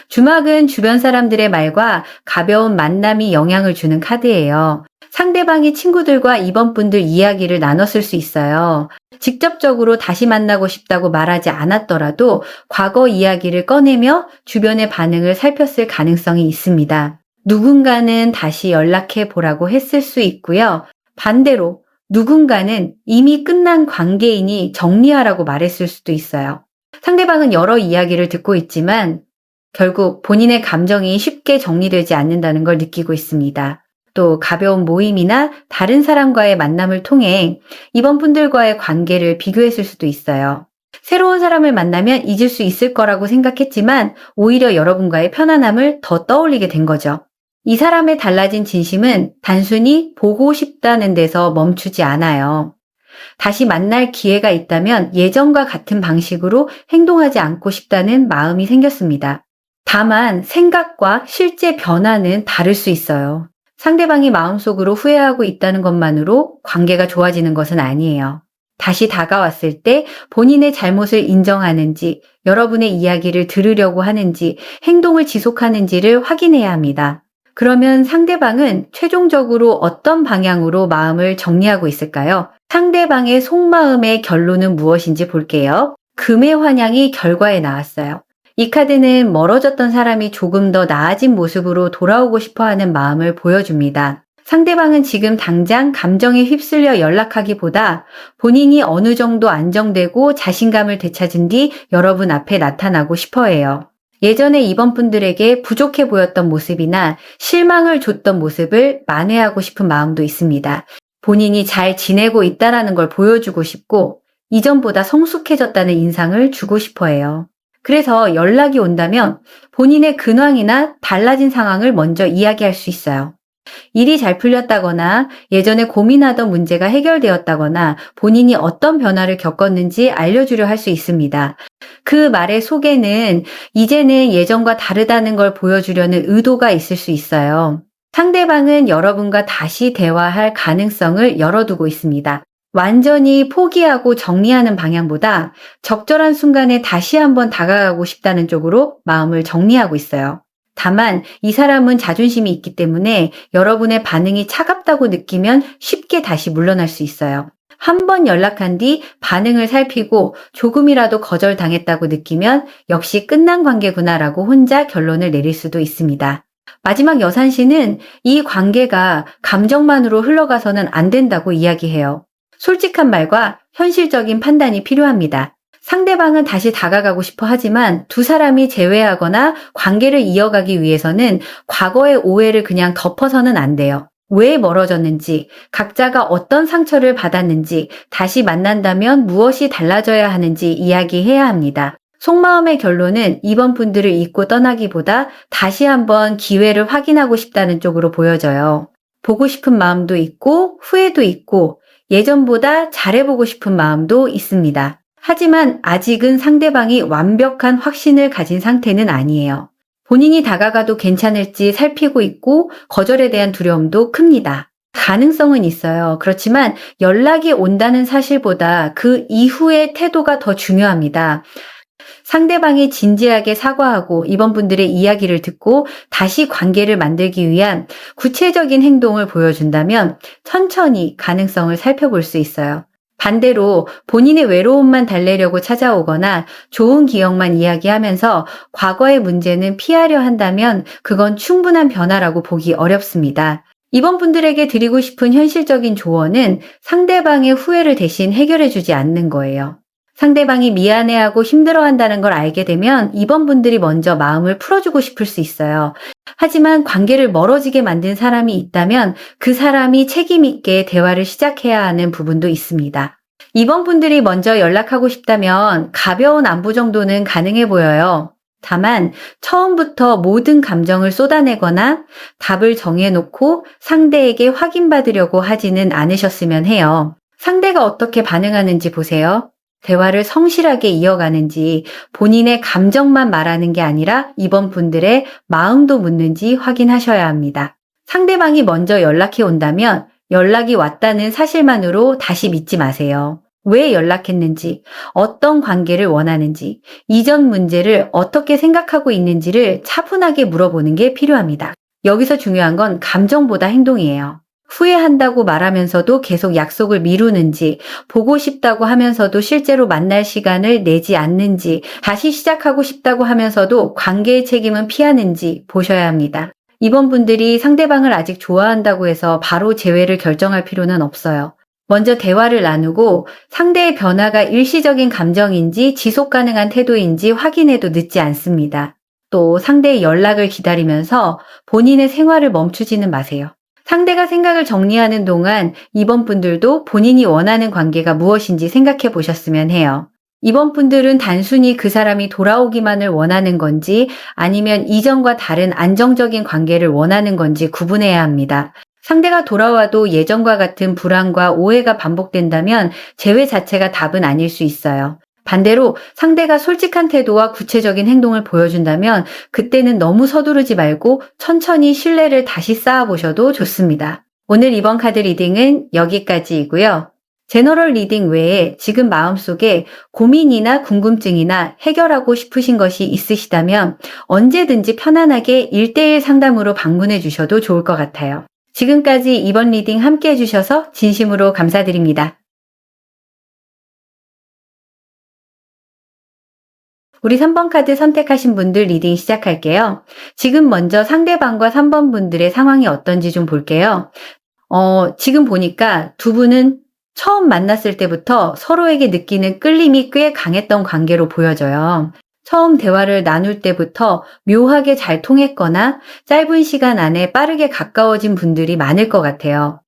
주막은 주변 사람들의 말과 가벼운 만남이 영향을 주는 카드예요. 상대방이 친구들과 이번 분들 이야기를 나눴을 수 있어요. 직접적으로 다시 만나고 싶다고 말하지 않았더라도 과거 이야기를 꺼내며 주변의 반응을 살폈을 가능성이 있습니다. 누군가는 다시 연락해 보라고 했을 수 있고요. 반대로 누군가는 이미 끝난 관계이니 정리하라고 말했을 수도 있어요. 상대방은 여러 이야기를 듣고 있지만 결국 본인의 감정이 쉽게 정리되지 않는다는 걸 느끼고 있습니다. 또 가벼운 모임이나 다른 사람과의 만남을 통해 이번 분들과의 관계를 비교했을 수도 있어요. 새로운 사람을 만나면 잊을 수 있을 거라고 생각했지만 오히려 여러분과의 편안함을 더 떠올리게 된 거죠. 이 사람의 달라진 진심은 단순히 보고 싶다는 데서 멈추지 않아요. 다시 만날 기회가 있다면 예전과 같은 방식으로 행동하지 않고 싶다는 마음이 생겼습니다. 다만 생각과 실제 변화는 다를 수 있어요. 상대방이 마음속으로 후회하고 있다는 것만으로 관계가 좋아지는 것은 아니에요. 다시 다가왔을 때 본인의 잘못을 인정하는지, 여러분의 이야기를 들으려고 하는지, 행동을 지속하는지를 확인해야 합니다. 그러면 상대방은 최종적으로 어떤 방향으로 마음을 정리하고 있을까요? 상대방의 속마음의 결론은 무엇인지 볼게요. 금의 환향이 결과에 나왔어요. 이 카드는 멀어졌던 사람이 조금 더 나아진 모습으로 돌아오고 싶어하는 마음을 보여줍니다. 상대방은 지금 당장 감정에 휩쓸려 연락하기보다 본인이 어느 정도 안정되고 자신감을 되찾은 뒤 여러분 앞에 나타나고 싶어해요. 예전에 이번 분들에게 부족해 보였던 모습이나 실망을 줬던 모습을 만회하고 싶은 마음도 있습니다. 본인이 잘 지내고 있다는 걸 보여주고 싶고 이전보다 성숙해졌다는 인상을 주고 싶어해요. 그래서 연락이 온다면 본인의 근황이나 달라진 상황을 먼저 이야기할 수 있어요. 일이 잘 풀렸다거나 예전에 고민하던 문제가 해결되었다거나 본인이 어떤 변화를 겪었는지 알려주려 할 수 있습니다. 그 말의 속에는 이제는 예전과 다르다는 걸 보여주려는 의도가 있을 수 있어요. 상대방은 여러분과 다시 대화할 가능성을 열어두고 있습니다. 완전히 포기하고 정리하는 방향보다 적절한 순간에 다시 한번 다가가고 싶다는 쪽으로 마음을 정리하고 있어요. 다만 이 사람은 자존심이 있기 때문에 여러분의 반응이 차갑다고 느끼면 쉽게 다시 물러날 수 있어요. 한 번 연락한 뒤 반응을 살피고 조금이라도 거절당했다고 느끼면 역시 끝난 관계구나라고 혼자 결론을 내릴 수도 있습니다. 마지막 여산시는 이 관계가 감정만으로 흘러가서는 안 된다고 이야기해요. 솔직한 말과 현실적인 판단이 필요합니다. 상대방은 다시 다가가고 싶어 하지만 두 사람이 재회하거나 관계를 이어가기 위해서는 과거의 오해를 그냥 덮어서는 안 돼요. 왜 멀어졌는지, 각자가 어떤 상처를 받았는지, 다시 만난다면 무엇이 달라져야 하는지 이야기해야 합니다. 속마음의 결론은 이번 분들을 잊고 떠나기보다 다시 한번 기회를 확인하고 싶다는 쪽으로 보여져요. 보고 싶은 마음도 있고 후회도 있고 예전보다 잘해보고 싶은 마음도 있습니다. 하지만 아직은 상대방이 완벽한 확신을 가진 상태는 아니에요. 본인이 다가가도 괜찮을지 살피고 있고 거절에 대한 두려움도 큽니다. 가능성은 있어요. 그렇지만 연락이 온다는 사실보다 그 이후의 태도가 더 중요합니다. 상대방이 진지하게 사과하고 이번 분들의 이야기를 듣고 다시 관계를 만들기 위한 구체적인 행동을 보여준다면 천천히 가능성을 살펴볼 수 있어요. 반대로 본인의 외로움만 달래려고 찾아오거나 좋은 기억만 이야기하면서 과거의 문제는 피하려 한다면 그건 충분한 변화라고 보기 어렵습니다. 이번 분들에게 드리고 싶은 현실적인 조언은 상대방의 후회를 대신 해결해주지 않는 거예요. 상대방이 미안해하고 힘들어한다는 걸 알게 되면 이번 분들이 먼저 마음을 풀어주고 싶을 수 있어요. 하지만 관계를 멀어지게 만든 사람이 있다면 그 사람이 책임 있게 대화를 시작해야 하는 부분도 있습니다. 이번 분들이 먼저 연락하고 싶다면 가벼운 안부 정도는 가능해 보여요. 다만 처음부터 모든 감정을 쏟아내거나 답을 정해놓고 상대에게 확인받으려고 하지는 않으셨으면 해요. 상대가 어떻게 반응하는지 보세요. 대화를 성실하게 이어가는지, 본인의 감정만 말하는 게 아니라 이번 분들의 마음도 묻는지 확인하셔야 합니다. 상대방이 먼저 연락해 온다면 연락이 왔다는 사실만으로 다시 믿지 마세요. 왜 연락했는지, 어떤 관계를 원하는지, 이전 문제를 어떻게 생각하고 있는지를 차분하게 물어보는 게 필요합니다. 여기서 중요한 건 감정보다 행동이에요. 후회한다고 말하면서도 계속 약속을 미루는지, 보고 싶다고 하면서도 실제로 만날 시간을 내지 않는지, 다시 시작하고 싶다고 하면서도 관계의 책임은 피하는지 보셔야 합니다. 이번 분들이 상대방을 아직 좋아한다고 해서 바로 재회를 결정할 필요는 없어요. 먼저 대화를 나누고 상대의 변화가 일시적인 감정인지 지속 가능한 태도인지 확인해도 늦지 않습니다. 또 상대의 연락을 기다리면서 본인의 생활을 멈추지는 마세요. 상대가 생각을 정리하는 동안 이번 분들도 본인이 원하는 관계가 무엇인지 생각해 보셨으면 해요. 이번 분들은 단순히 그 사람이 돌아오기만을 원하는 건지 아니면 이전과 다른 안정적인 관계를 원하는 건지 구분해야 합니다. 상대가 돌아와도 예전과 같은 불안과 오해가 반복된다면 재회 자체가 답은 아닐 수 있어요. 반대로 상대가 솔직한 태도와 구체적인 행동을 보여준다면 그때는 너무 서두르지 말고 천천히 신뢰를 다시 쌓아보셔도 좋습니다. 오늘 이번 카드 리딩은 여기까지이고요. 제너럴 리딩 외에 지금 마음속에 고민이나 궁금증이나 해결하고 싶으신 것이 있으시다면 언제든지 편안하게 1대1 상담으로 방문해 주셔도 좋을 것 같아요. 지금까지 이번 리딩 함께 해주셔서 진심으로 감사드립니다. 우리 3번 카드 선택하신 분들 리딩 시작할게요. 지금 먼저 상대방과 3번 분들의 상황이 어떤지 좀 볼게요. 지금 보니까 두 분은 처음 만났을 때부터 서로에게 느끼는 끌림이 꽤 강했던 관계로 보여져요. 처음 대화를 나눌 때부터 묘하게 잘 통했거나 짧은 시간 안에 빠르게 가까워진 분들이 많을 것 같아요.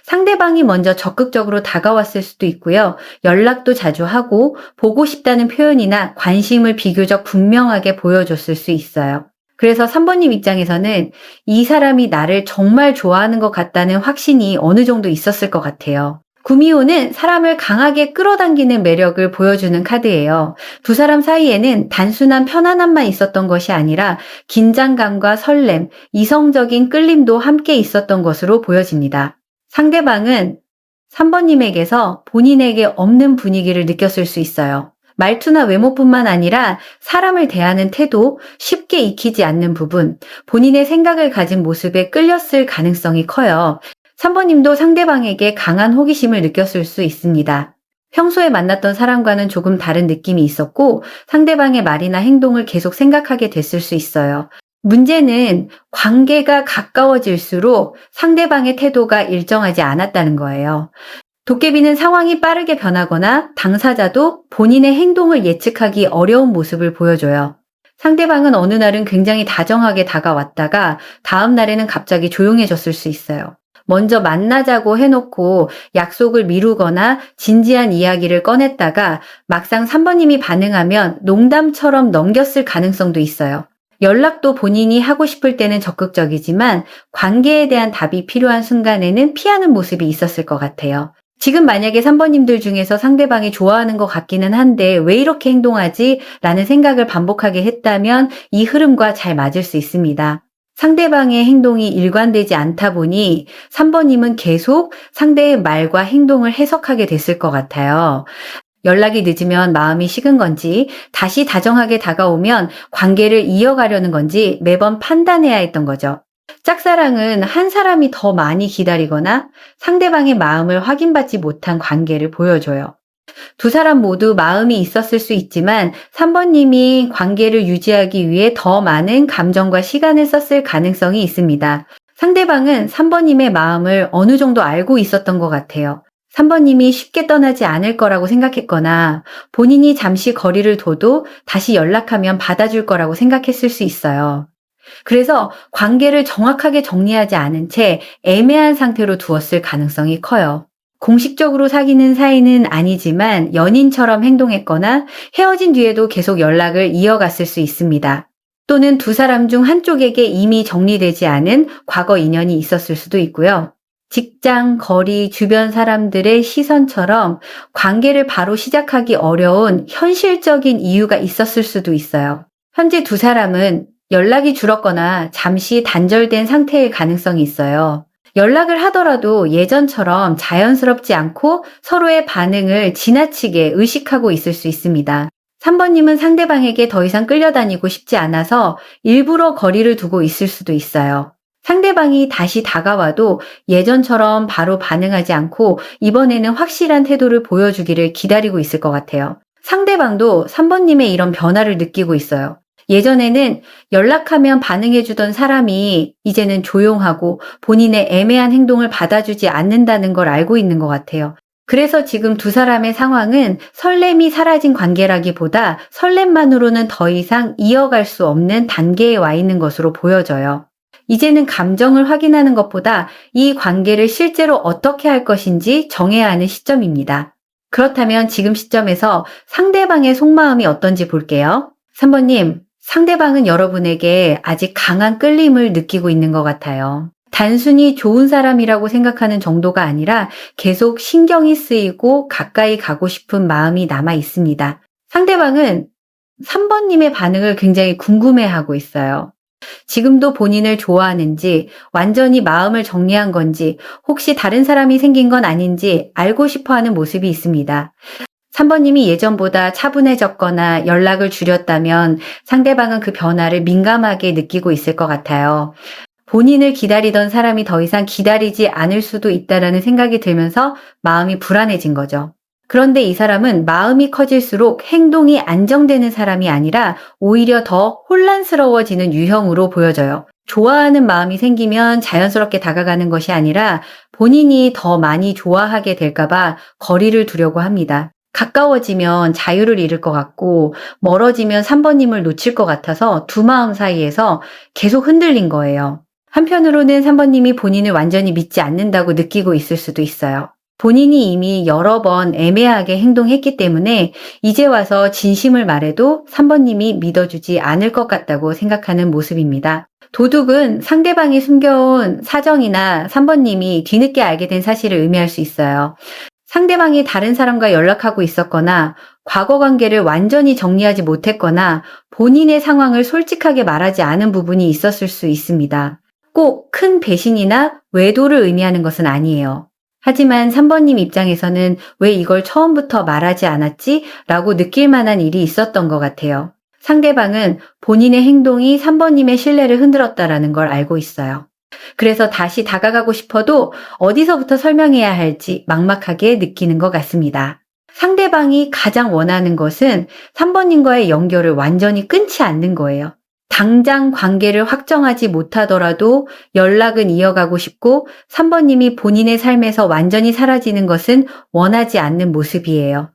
상대방이 먼저 적극적으로 다가왔을 수도 있고요. 연락도 자주 하고 보고 싶다는 표현이나 관심을 비교적 분명하게 보여줬을 수 있어요. 그래서 3번님 입장에서는 이 사람이 나를 정말 좋아하는 것 같다는 확신이 어느 정도 있었을 것 같아요. 구미호는 사람을 강하게 끌어당기는 매력을 보여주는 카드예요. 두 사람 사이에는 단순한 편안함만 있었던 것이 아니라 긴장감과 설렘, 이성적인 끌림도 함께 있었던 것으로 보여집니다. 상대방은 3번님에게서 본인에게 없는 분위기를 느꼈을 수 있어요. 말투나 외모뿐만 아니라 사람을 대하는 태도, 쉽게 익히지 않는 부분, 본인의 생각을 가진 모습에 끌렸을 가능성이 커요. 3번님도 상대방에게 강한 호기심을 느꼈을 수 있습니다. 평소에 만났던 사람과는 조금 다른 느낌이 있었고 상대방의 말이나 행동을 계속 생각하게 됐을 수 있어요. 문제는 관계가 가까워질수록 상대방의 태도가 일정하지 않았다는 거예요. 도깨비는 상황이 빠르게 변하거나 당사자도 본인의 행동을 예측하기 어려운 모습을 보여줘요. 상대방은 어느 날은 굉장히 다정하게 다가왔다가 다음 날에는 갑자기 조용해졌을 수 있어요. 먼저 만나자고 해놓고 약속을 미루거나 진지한 이야기를 꺼냈다가 막상 3번님이 반응하면 농담처럼 넘겼을 가능성도 있어요. 연락도 본인이 하고 싶을 때는 적극적이지만 관계에 대한 답이 필요한 순간에는 피하는 모습이 있었을 것 같아요. 지금 만약에 3번님들 중에서 상대방이 좋아하는 것 같기는 한데 왜 이렇게 행동하지? 라는 생각을 반복하게 했다면 이 흐름과 잘 맞을 수 있습니다. 상대방의 행동이 일관되지 않다 보니 3번님은 계속 상대의 말과 행동을 해석하게 됐을 것 같아요. 연락이 늦으면 마음이 식은 건지 다시 다정하게 다가오면 관계를 이어가려는 건지 매번 판단해야 했던 거죠. 짝사랑은 한 사람이 더 많이 기다리거나 상대방의 마음을 확인받지 못한 관계를 보여줘요. 두 사람 모두 마음이 있었을 수 있지만 3번님이 관계를 유지하기 위해 더 많은 감정과 시간을 썼을 가능성이 있습니다. 상대방은 3번님의 마음을 어느 정도 알고 있었던 것 같아요. 3번님이 쉽게 떠나지 않을 거라고 생각했거나 본인이 잠시 거리를 둬도 다시 연락하면 받아줄 거라고 생각했을 수 있어요. 그래서 관계를 정확하게 정리하지 않은 채 애매한 상태로 두었을 가능성이 커요. 공식적으로 사귀는 사이는 아니지만 연인처럼 행동했거나 헤어진 뒤에도 계속 연락을 이어갔을 수 있습니다. 또는 두 사람 중 한쪽에게 이미 정리되지 않은 과거 인연이 있었을 수도 있고요. 직장, 거리, 주변 사람들의 시선처럼 관계를 바로 시작하기 어려운 현실적인 이유가 있었을 수도 있어요. 현재 두 사람은 연락이 줄었거나 잠시 단절된 상태일 가능성이 있어요. 연락을 하더라도 예전처럼 자연스럽지 않고 서로의 반응을 지나치게 의식하고 있을 수 있습니다. 3번님은 상대방에게 더 이상 끌려다니고 싶지 않아서 일부러 거리를 두고 있을 수도 있어요. 상대방이 다시 다가와도 예전처럼 바로 반응하지 않고 이번에는 확실한 태도를 보여주기를 기다리고 있을 것 같아요. 상대방도 3번님의 이런 변화를 느끼고 있어요. 예전에는 연락하면 반응해주던 사람이 이제는 조용하고 본인의 애매한 행동을 받아주지 않는다는 걸 알고 있는 것 같아요. 그래서 지금 두 사람의 상황은 설렘이 사라진 관계라기보다 설렘만으로는 더 이상 이어갈 수 없는 단계에 와 있는 것으로 보여져요. 이제는 감정을 확인하는 것보다 이 관계를 실제로 어떻게 할 것인지 정해야 하는 시점입니다. 그렇다면 지금 시점에서 상대방의 속마음이 어떤지 볼게요. 3번님, 상대방은 여러분에게 아직 강한 끌림을 느끼고 있는 것 같아요. 단순히 좋은 사람이라고 생각하는 정도가 아니라 계속 신경이 쓰이고 가까이 가고 싶은 마음이 남아 있습니다. 상대방은 3번님의 반응을 굉장히 궁금해하고 있어요. 지금도 본인을 좋아하는지, 완전히 마음을 정리한 건지, 혹시 다른 사람이 생긴 건 아닌지 알고 싶어 하는 모습이 있습니다. 3번님이 예전보다 차분해졌거나 연락을 줄였다면 상대방은 그 변화를 민감하게 느끼고 있을 것 같아요. 본인을 기다리던 사람이 더 이상 기다리지 않을 수도 있다라는 생각이 들면서 마음이 불안해진 거죠. 그런데 이 사람은 마음이 커질수록 행동이 안정되는 사람이 아니라 오히려 더 혼란스러워지는 유형으로 보여져요. 좋아하는 마음이 생기면 자연스럽게 다가가는 것이 아니라 본인이 더 많이 좋아하게 될까봐 거리를 두려고 합니다. 가까워지면 자유를 잃을 것 같고 멀어지면 3번님을 놓칠 것 같아서 두 마음 사이에서 계속 흔들린 거예요. 한편으로는 3번님이 본인을 완전히 믿지 않는다고 느끼고 있을 수도 있어요. 본인이 이미 여러 번 애매하게 행동했기 때문에 이제 와서 진심을 말해도 3번님이 믿어주지 않을 것 같다고 생각하는 모습입니다. 도둑은 상대방이 숨겨온 사정이나 3번님이 뒤늦게 알게 된 사실을 의미할 수 있어요. 상대방이 다른 사람과 연락하고 있었거나 과거 관계를 완전히 정리하지 못했거나 본인의 상황을 솔직하게 말하지 않은 부분이 있었을 수 있습니다. 꼭 큰 배신이나 외도를 의미하는 것은 아니에요. 하지만 3번님 입장에서는 왜 이걸 처음부터 말하지 않았지? 라고 느낄 만한 일이 있었던 것 같아요. 상대방은 본인의 행동이 3번님의 신뢰를 흔들었다라는 걸 알고 있어요. 그래서 다시 다가가고 싶어도 어디서부터 설명해야 할지 막막하게 느끼는 것 같습니다. 상대방이 가장 원하는 것은 3번님과의 연결을 완전히 끊지 않는 거예요. 당장 관계를 확정하지 못하더라도 연락은 이어가고 싶고 3번님이 본인의 삶에서 완전히 사라지는 것은 원하지 않는 모습이에요.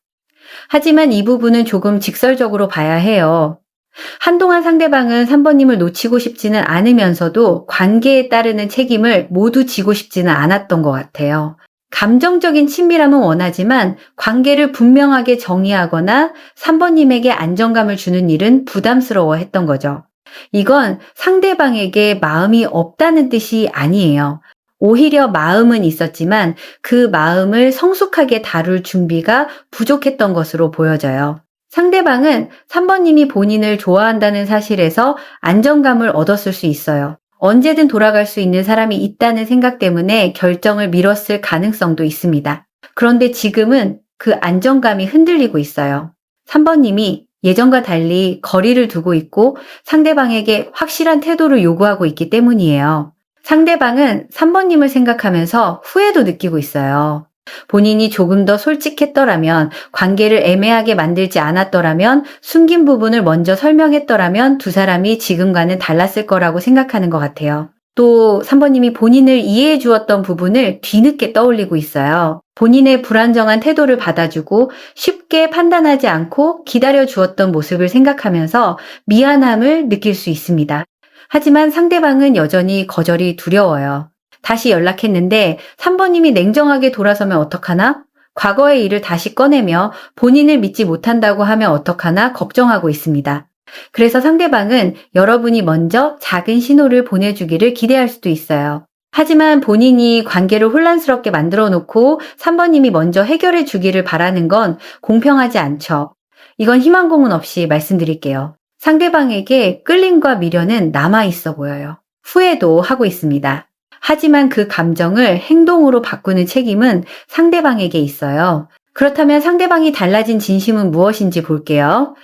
하지만 이 부분은 조금 직설적으로 봐야 해요. 한동안 상대방은 3번님을 놓치고 싶지는 않으면서도 관계에 따르는 책임을 모두 지고 싶지는 않았던 것 같아요. 감정적인 친밀함은 원하지만 관계를 분명하게 정의하거나 3번님에게 안정감을 주는 일은 부담스러워 했던 거죠. 이건 상대방에게 마음이 없다는 뜻이 아니에요. 오히려 마음은 있었지만 그 마음을 성숙하게 다룰 준비가 부족했던 것으로 보여져요. 상대방은 3번님이 본인을 좋아한다는 사실에서 안정감을 얻었을 수 있어요. 언제든 돌아갈 수 있는 사람이 있다는 생각 때문에 결정을 미뤘을 가능성도 있습니다. 그런데 지금은 그 안정감이 흔들리고 있어요. 3번님이 예전과 달리 거리를 두고 있고 상대방에게 확실한 태도를 요구하고 있기 때문이에요. 상대방은 3번님을 생각하면서 후회도 느끼고 있어요. 본인이 조금 더 솔직했더라면, 관계를 애매하게 만들지 않았더라면, 숨긴 부분을 먼저 설명했더라면 두 사람이 지금과는 달랐을 거라고 생각하는 것 같아요. 또 3번님이 본인을 이해해 주었던 부분을 뒤늦게 떠올리고 있어요. 본인의 불안정한 태도를 받아주고 쉽게 판단하지 않고 기다려 주었던 모습을 생각하면서 미안함을 느낄 수 있습니다. 하지만 상대방은 여전히 거절이 두려워요. 다시 연락했는데 3번님이 냉정하게 돌아서면 어떡하나? 과거의 일을 다시 꺼내며 본인을 믿지 못한다고 하면 어떡하나 걱정하고 있습니다. 그래서 상대방은 여러분이 먼저 작은 신호를 보내주기를 기대할 수도 있어요. 하지만 본인이 관계를 혼란스럽게 만들어 놓고 3번님이 먼저 해결해 주기를 바라는 건 공평하지 않죠. 이건 희망고문 없이 말씀드릴게요. 상대방에게 끌림과 미련은 남아 있어 보여요. 후회도 하고 있습니다. 하지만 그 감정을 행동으로 바꾸는 책임은 상대방에게 있어요. 그렇다면 상대방이 달라진 진심은 무엇인지 볼게요.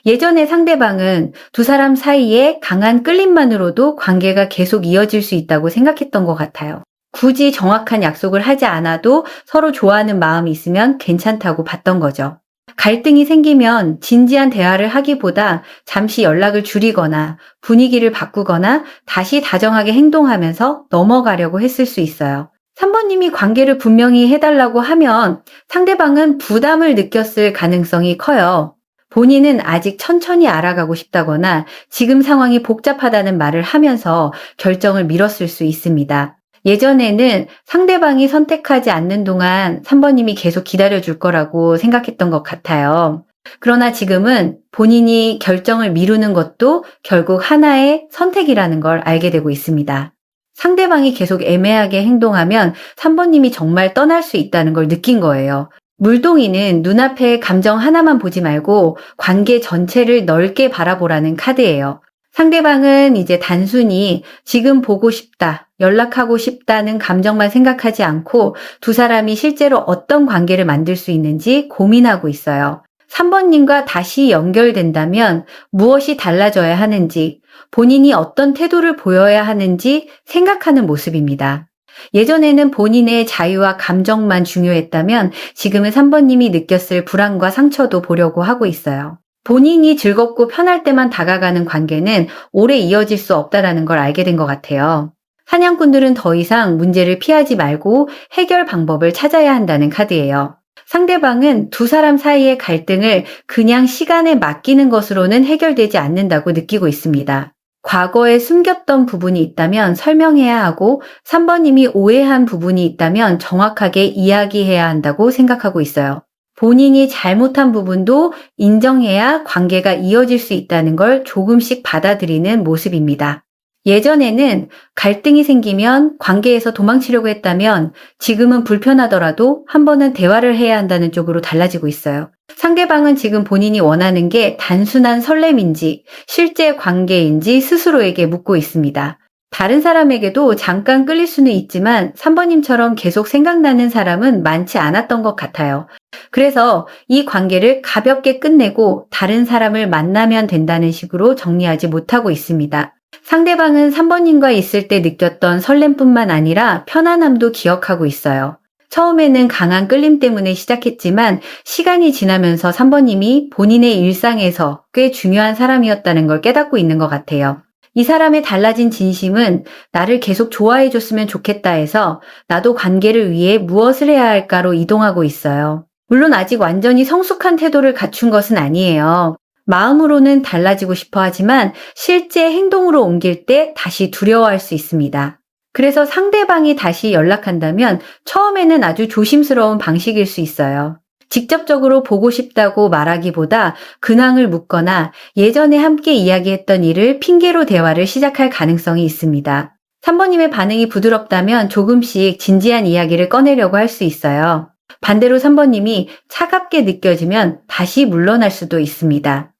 예전에 상대방은 두 사람 사이에 강한 끌림만으로도 관계가 계속 이어질 수 있다고 생각했던 것 같아요. 굳이 정확한 약속을 하지 않아도 서로 좋아하는 마음이 있으면 괜찮다고 봤던 거죠. 갈등이 생기면 진지한 대화를 하기보다 잠시 연락을 줄이거나 분위기를 바꾸거나 다시 다정하게 행동하면서 넘어가려고 했을 수 있어요. 3번님이 관계를 분명히 해달라고 하면 상대방은 부담을 느꼈을 가능성이 커요. 본인은 아직 천천히 알아가고 싶다거나 지금 상황이 복잡하다는 말을 하면서 결정을 미뤘을 수 있습니다. 예전에는 상대방이 선택하지 않는 동안 3번님이 계속 기다려줄 거라고 생각했던 것 같아요. 그러나 지금은 본인이 결정을 미루는 것도 결국 하나의 선택이라는 걸 알게 되고 있습니다. 상대방이 계속 애매하게 행동하면 3번님이 정말 떠날 수 있다는 걸 느낀 거예요. 물동이는 눈앞의 감정 하나만 보지 말고 관계 전체를 넓게 바라보라는 카드예요. 상대방은 이제 단순히 지금 보고 싶다, 연락하고 싶다는 감정만 생각하지 않고 두 사람이 실제로 어떤 관계를 만들 수 있는지 고민하고 있어요. 3번님과 다시 연결된다면 무엇이 달라져야 하는지, 본인이 어떤 태도를 보여야 하는지 생각하는 모습입니다. 예전에는 본인의 자유와 감정만 중요했다면 지금은 3번님이 느꼈을 불안과 상처도 보려고 하고 있어요. 본인이 즐겁고 편할 때만 다가가는 관계는 오래 이어질 수 없다는 걸 알게 된 것 같아요. 사냥꾼들은 더 이상 문제를 피하지 말고 해결 방법을 찾아야 한다는 카드예요. 상대방은 두 사람 사이의 갈등을 그냥 시간에 맡기는 것으로는 해결되지 않는다고 느끼고 있습니다. 과거에 숨겼던 부분이 있다면 설명해야 하고 3번님이 오해한 부분이 있다면 정확하게 이야기해야 한다고 생각하고 있어요. 본인이 잘못한 부분도 인정해야 관계가 이어질 수 있다는 걸 조금씩 받아들이는 모습입니다. 예전에는 갈등이 생기면 관계에서 도망치려고 했다면 지금은 불편하더라도 한 번은 대화를 해야 한다는 쪽으로 달라지고 있어요. 상대방은 지금 본인이 원하는 게 단순한 설렘인지 실제 관계인지 스스로에게 묻고 있습니다. 다른 사람에게도 잠깐 끌릴 수는 있지만 3번님처럼 계속 생각나는 사람은 많지 않았던 것 같아요. 그래서 이 관계를 가볍게 끝내고 다른 사람을 만나면 된다는 식으로 정리하지 못하고 있습니다. 상대방은 3번님과 있을 때 느꼈던 설렘뿐만 아니라 편안함도 기억하고 있어요. 처음에는 강한 끌림 때문에 시작했지만 시간이 지나면서 3번님이 본인의 일상에서 꽤 중요한 사람이었다는 걸 깨닫고 있는 것 같아요. 이 사람의 달라진 진심은 나를 계속 좋아해줬으면 좋겠다 해서 나도 관계를 위해 무엇을 해야 할까로 이동하고 있어요. 물론 아직 완전히 성숙한 태도를 갖춘 것은 아니에요. 마음으로는 달라지고 싶어 하지만 실제 행동으로 옮길 때 다시 두려워할 수 있습니다. 그래서 상대방이 다시 연락한다면 처음에는 아주 조심스러운 방식일 수 있어요. 직접적으로 보고 싶다고 말하기보다 근황을 묻거나 예전에 함께 이야기했던 일을 핑계로 대화를 시작할 가능성이 있습니다. 3번님의 반응이 부드럽다면 조금씩 진지한 이야기를 꺼내려고 할 수 있어요. 반대로 3번님이 차갑게 느껴지면 다시 물러날 수도 있습니다.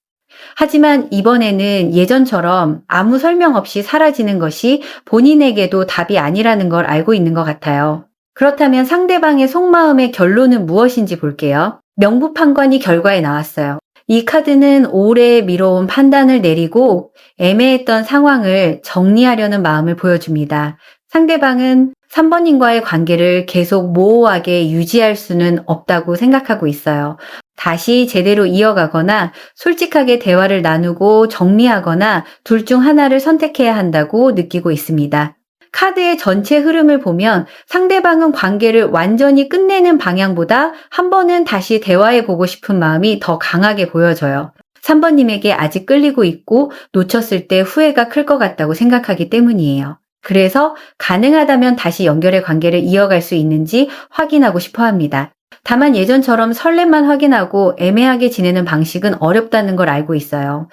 하지만 이번에는 예전처럼 아무 설명 없이 사라지는 것이 본인에게도 답이 아니라는 걸 알고 있는 것 같아요. 그렇다면 상대방의 속마음의 결론은 무엇인지 볼게요. 명부판관이 결과에 나왔어요. 이 카드는 오래 미뤄온 판단을 내리고 애매했던 상황을 정리하려는 마음을 보여줍니다. 상대방은 3번님과의 관계를 계속 모호하게 유지할 수는 없다고 생각하고 있어요. 다시 제대로 이어가거나 솔직하게 대화를 나누고 정리하거나 둘 중 하나를 선택해야 한다고 느끼고 있습니다. 카드의 전체 흐름을 보면 상대방은 관계를 완전히 끝내는 방향보다 한 번은 다시 대화해 보고 싶은 마음이 더 강하게 보여져요. 3번님에게 아직 끌리고 있고 놓쳤을 때 후회가 클 것 같다고 생각하기 때문이에요. 그래서 가능하다면 다시 연결의 관계를 이어갈 수 있는지 확인하고 싶어 합니다. 다만 예전처럼 설렘만 확인하고 애매하게 지내는 방식은 어렵다는 걸 알고 있어요.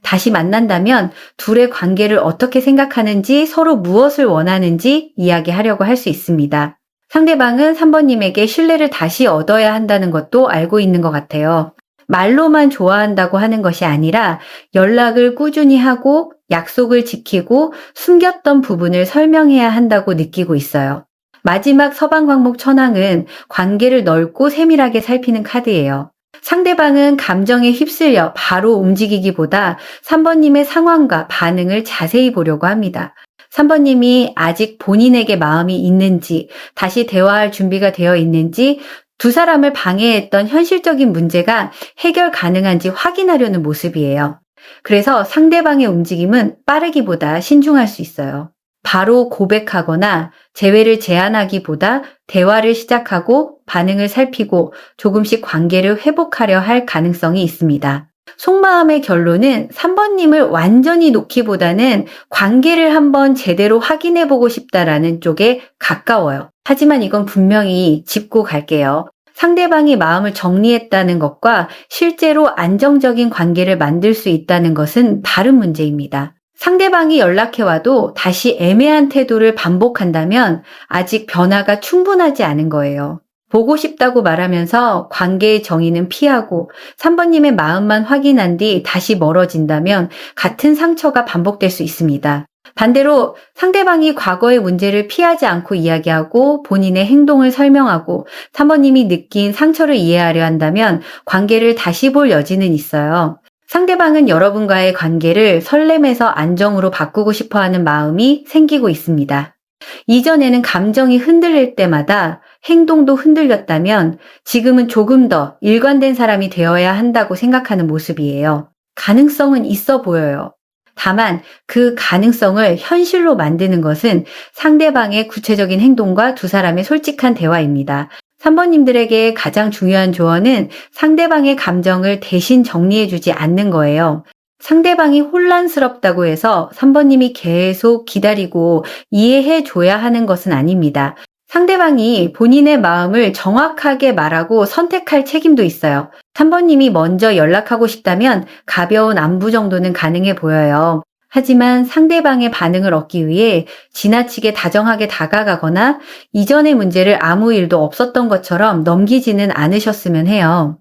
다시 만난다면 둘의 관계를 어떻게 생각하는지, 서로 무엇을 원하는지 이야기하려고 할 수 있습니다. 상대방은 3번님에게 신뢰를 다시 얻어야 한다는 것도 알고 있는 것 같아요. 말로만 좋아한다고 하는 것이 아니라 연락을 꾸준히 하고 약속을 지키고 숨겼던 부분을 설명해야 한다고 느끼고 있어요. 마지막 서방 광목 천왕은 관계를 넓고 세밀하게 살피는 카드예요. 상대방은 감정에 휩쓸려 바로 움직이기보다 3번님의 상황과 반응을 자세히 보려고 합니다. 3번님이 아직 본인에게 마음이 있는지, 다시 대화할 준비가 되어 있는지, 두 사람을 방해했던 현실적인 문제가 해결 가능한지 확인하려는 모습이에요. 그래서 상대방의 움직임은 빠르기보다 신중할 수 있어요. 바로 고백하거나 재회를 제안하기보다 대화를 시작하고 반응을 살피고 조금씩 관계를 회복하려 할 가능성이 있습니다. 속마음의 결론은 3번님을 완전히 놓기보다는 관계를 한번 제대로 확인해보고 싶다라는 쪽에 가까워요. 하지만 이건 분명히 짚고 갈게요. 상대방이 마음을 정리했다는 것과 실제로 안정적인 관계를 만들 수 있다는 것은 다른 문제입니다. 상대방이 연락해와도 다시 애매한 태도를 반복한다면 아직 변화가 충분하지 않은 거예요. 보고 싶다고 말하면서 관계의 정의는 피하고 3번님의 마음만 확인한 뒤 다시 멀어진다면 같은 상처가 반복될 수 있습니다. 반대로 상대방이 과거의 문제를 피하지 않고 이야기하고 본인의 행동을 설명하고 3번님이 느낀 상처를 이해하려 한다면 관계를 다시 볼 여지는 있어요. 상대방은 여러분과의 관계를 설렘에서 안정으로 바꾸고 싶어 하는 마음이 생기고 있습니다. 이전에는 감정이 흔들릴 때마다 행동도 흔들렸다면 지금은 조금 더 일관된 사람이 되어야 한다고 생각하는 모습이에요. 가능성은 있어 보여요. 다만 그 가능성을 현실로 만드는 것은 상대방의 구체적인 행동과 두 사람의 솔직한 대화입니다. 3번님들에게 가장 중요한 조언은 상대방의 감정을 대신 정리해주지 않는 거예요. 상대방이 혼란스럽다고 해서 3번님이 계속 기다리고 이해해줘야 하는 것은 아닙니다. 상대방이 본인의 마음을 정확하게 말하고 선택할 책임도 있어요. 3번님이 먼저 연락하고 싶다면 가벼운 안부 정도는 가능해 보여요. 하지만 상대방의 반응을 얻기 위해 지나치게 다정하게 다가가거나 이전의 문제를 아무 일도 없었던 것처럼 넘기지는 않으셨으면 해요.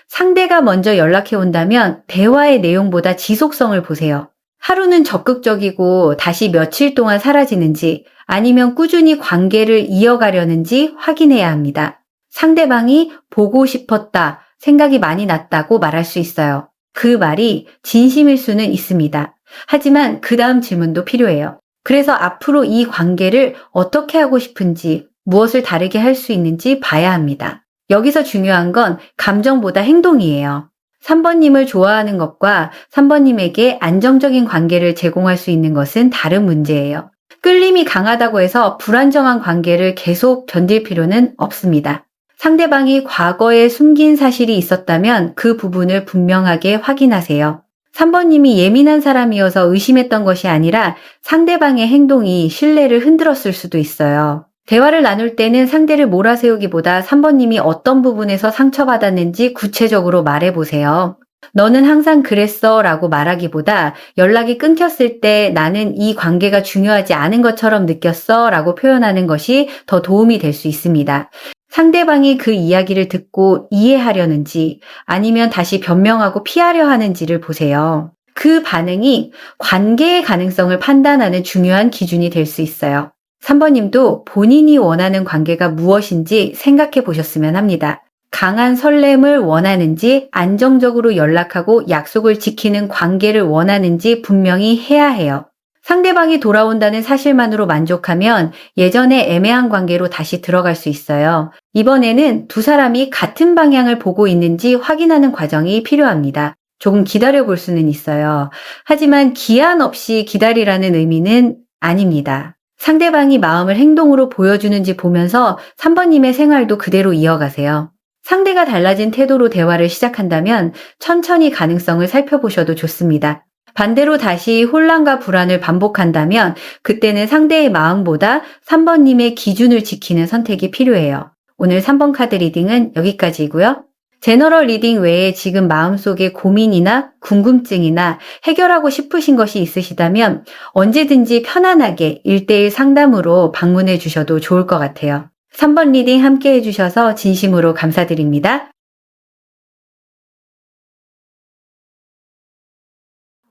상대가 먼저 연락해 온다면 대화의 내용보다 지속성을 보세요. 하루는 적극적이고 다시 며칠 동안 사라지는지 아니면 꾸준히 관계를 이어가려는지 확인해야 합니다. 상대방이 보고 싶었다, 생각이 많이 났다고 말할 수 있어요. 그 말이 진심일 수는 있습니다. 하지만 그 다음 질문도 필요해요. 그래서 앞으로 이 관계를 어떻게 하고 싶은지, 무엇을 다르게 할 수 있는지 봐야 합니다. 여기서 중요한 건 감정보다 행동이에요. 3번님을 좋아하는 것과 3번님에게 안정적인 관계를 제공할 수 있는 것은 다른 문제예요. 끌림이 강하다고 해서 불안정한 관계를 계속 견딜 필요는 없습니다. 상대방이 과거에 숨긴 사실이 있었다면 그 부분을 분명하게 확인하세요. 3번님이 예민한 사람이어서 의심했던 것이 아니라 상대방의 행동이 신뢰를 흔들었을 수도 있어요. 대화를 나눌 때는 상대를 몰아세우기보다 3번님이 어떤 부분에서 상처받았는지 구체적으로 말해보세요. 너는 항상 그랬어 라고 말하기보다 연락이 끊겼을 때 나는 이 관계가 중요하지 않은 것처럼 느꼈어 라고 표현하는 것이 더 도움이 될 수 있습니다. 상대방이 그 이야기를 듣고 이해하려는지 아니면 다시 변명하고 피하려 하는지를 보세요. 그 반응이 관계의 가능성을 판단하는 중요한 기준이 될 수 있어요. 3번님도 본인이 원하는 관계가 무엇인지 생각해 보셨으면 합니다. 강한 설렘을 원하는지 안정적으로 연락하고 약속을 지키는 관계를 원하는지 분명히 해야 해요. 상대방이 돌아온다는 사실만으로 만족하면 예전의 애매한 관계로 다시 들어갈 수 있어요. 이번에는 두 사람이 같은 방향을 보고 있는지 확인하는 과정이 필요합니다. 조금 기다려 볼 수는 있어요. 하지만 기한 없이 기다리라는 의미는 아닙니다. 상대방이 마음을 행동으로 보여주는지 보면서 3번님의 생활도 그대로 이어가세요. 상대가 달라진 태도로 대화를 시작한다면 천천히 가능성을 살펴보셔도 좋습니다. 반대로 다시 혼란과 불안을 반복한다면 그때는 상대의 마음보다 3번님의 기준을 지키는 선택이 필요해요. 오늘 3번 카드 리딩은 여기까지이고요. 제너럴 리딩 외에 지금 마음속에 고민이나 궁금증이나 해결하고 싶으신 것이 있으시다면 언제든지 편안하게 1대1 상담으로 방문해 주셔도 좋을 것 같아요. 3번 리딩 함께 해주셔서 진심으로 감사드립니다.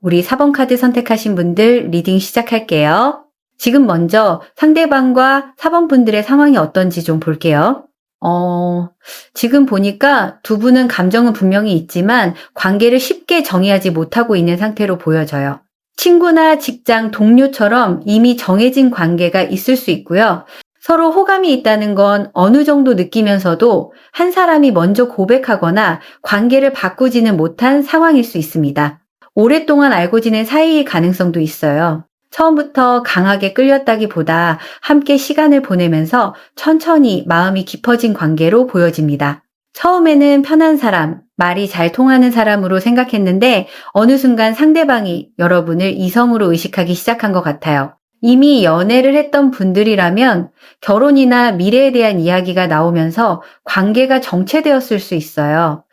우리 4번 카드 선택하신 분들 리딩 시작할게요. 지금 먼저 상대방과 4번 분들의 상황이 어떤지 좀 볼게요. 지금 보니까 두 분은 감정은 분명히 있지만 관계를 쉽게 정의하지 못하고 있는 상태로 보여져요. 친구나 직장 동료처럼 이미 정해진 관계가 있을 수 있고요. 서로 호감이 있다는 건 어느 정도 느끼면서도 한 사람이 먼저 고백하거나 관계를 바꾸지는 못한 상황일 수 있습니다. 오랫동안 알고 지낸 사이일 가능성도 있어요. 처음부터 강하게 끌렸다기보다 함께 시간을 보내면서 천천히 마음이 깊어진 관계로 보여집니다. 처음에는 편한 사람, 말이 잘 통하는 사람으로 생각했는데 어느 순간 상대방이 여러분을 이성으로 의식하기 시작한 것 같아요. 이미 연애를 했던 분들이라면 결혼이나 미래에 대한 이야기가 나오면서 관계가 정체되었을 수 있어요.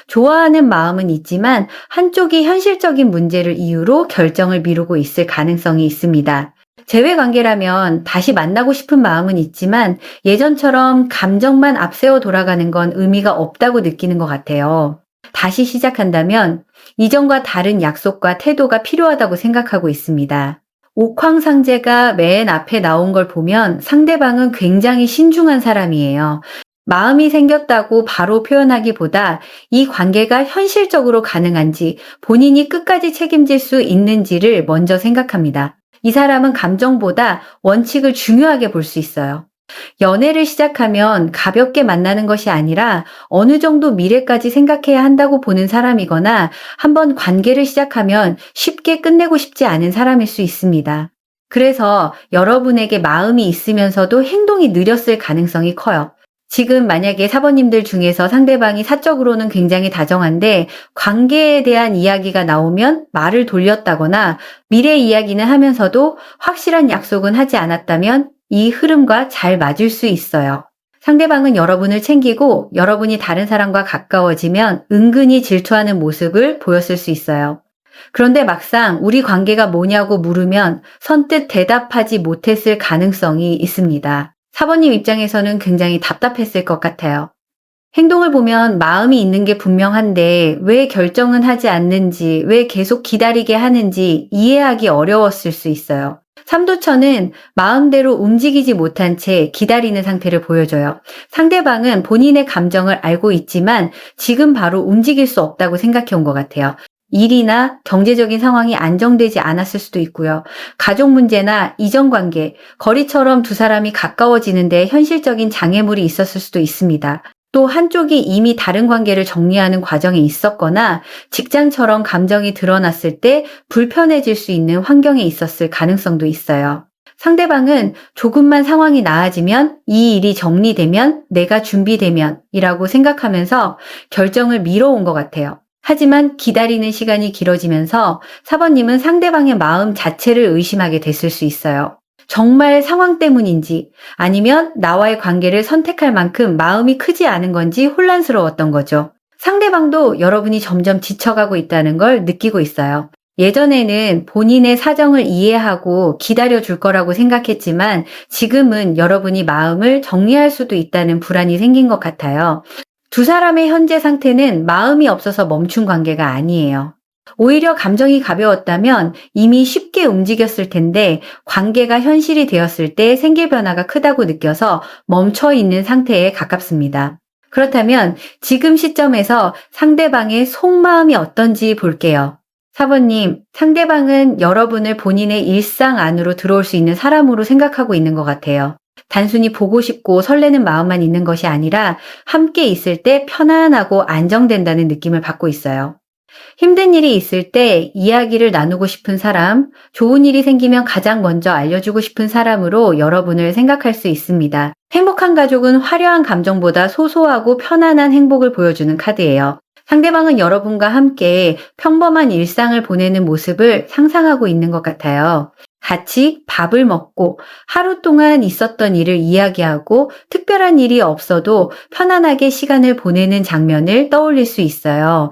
좋아하는 마음은 있지만 한쪽이 현실적인 문제를 이유로 결정을 미루고 있을 가능성이 있습니다. 재회 관계라면 다시 만나고 싶은 마음은 있지만 예전처럼 감정만 앞세워 돌아가는 건 의미가 없다고 느끼는 것 같아요. 다시 시작한다면 이전과 다른 약속과 태도가 필요하다고 생각하고 있습니다. 옥황상제가 맨 앞에 나온 걸 보면 상대방은 굉장히 신중한 사람이에요. 마음이 생겼다고 바로 표현하기보다 이 관계가 현실적으로 가능한지 본인이 끝까지 책임질 수 있는지를 먼저 생각합니다. 이 사람은 감정보다 원칙을 중요하게 볼 수 있어요. 연애를 시작하면 가볍게 만나는 것이 아니라 어느 정도 미래까지 생각해야 한다고 보는 사람이거나 한번 관계를 시작하면 쉽게 끝내고 싶지 않은 사람일 수 있습니다. 그래서 여러분에게 마음이 있으면서도 행동이 느렸을 가능성이 커요. 지금 만약에 사번님들 중에서 상대방이 사적으로는 굉장히 다정한데 관계에 대한 이야기가 나오면 말을 돌렸다거나 미래 이야기는 하면서도 확실한 약속은 하지 않았다면 이 흐름과 잘 맞을 수 있어요. 상대방은 여러분을 챙기고 여러분이 다른 사람과 가까워지면 은근히 질투하는 모습을 보였을 수 있어요. 그런데 막상 우리 관계가 뭐냐고 물으면 선뜻 대답하지 못했을 가능성이 있습니다. 사번님 입장에서는 굉장히 답답했을 것 같아요. 행동을 보면 마음이 있는 게 분명한데 왜 결정은 하지 않는지, 왜 계속 기다리게 하는지 이해하기 어려웠을 수 있어요. 삼도천은 마음대로 움직이지 못한 채 기다리는 상태를 보여줘요. 상대방은 본인의 감정을 알고 있지만 지금 바로 움직일 수 없다고 생각해 온 것 같아요. 일이나 경제적인 상황이 안정되지 않았을 수도 있고요. 가족 문제나 이전관계, 거리처럼 두 사람이 가까워지는데 현실적인 장애물이 있었을 수도 있습니다. 또 한쪽이 이미 다른 관계를 정리하는 과정에 있었거나 직장처럼 감정이 드러났을 때 불편해질 수 있는 환경에 있었을 가능성도 있어요. 상대방은 조금만 상황이 나아지면 이 일이 정리되면 내가 준비되면 이라고 생각하면서 결정을 미뤄온 것 같아요. 하지만 기다리는 시간이 길어지면서 사번님은 상대방의 마음 자체를 의심하게 됐을 수 있어요. 정말 상황 때문인지 아니면 나와의 관계를 선택할 만큼 마음이 크지 않은 건지 혼란스러웠던 거죠. 상대방도 여러분이 점점 지쳐가고 있다는 걸 느끼고 있어요. 예전에는 본인의 사정을 이해하고 기다려줄 거라고 생각했지만 지금은 여러분이 마음을 정리할 수도 있다는 불안이 생긴 것 같아요. 두 사람의 현재 상태는 마음이 없어서 멈춘 관계가 아니에요. 오히려 감정이 가벼웠다면 이미 쉽게 움직였을 텐데 관계가 현실이 되었을 때 생길 변화가 크다고 느껴서 멈춰 있는 상태에 가깝습니다. 그렇다면 지금 시점에서 상대방의 속마음이 어떤지 볼게요. 4번님, 상대방은 여러분을 본인의 일상 안으로 들어올 수 있는 사람으로 생각하고 있는 것 같아요. 단순히 보고 싶고 설레는 마음만 있는 것이 아니라 함께 있을 때 편안하고 안정된다는 느낌을 받고 있어요. 힘든 일이 있을 때 이야기를 나누고 싶은 사람, 좋은 일이 생기면 가장 먼저 알려주고 싶은 사람으로 여러분을 생각할 수 있습니다. 행복한 가족은 화려한 감정보다 소소하고 편안한 행복을 보여주는 카드예요. 상대방은 여러분과 함께 평범한 일상을 보내는 모습을 상상하고 있는 것 같아요. 같이 밥을 먹고 하루 동안 있었던 일을 이야기하고 특별한 일이 없어도 편안하게 시간을 보내는 장면을 떠올릴 수 있어요.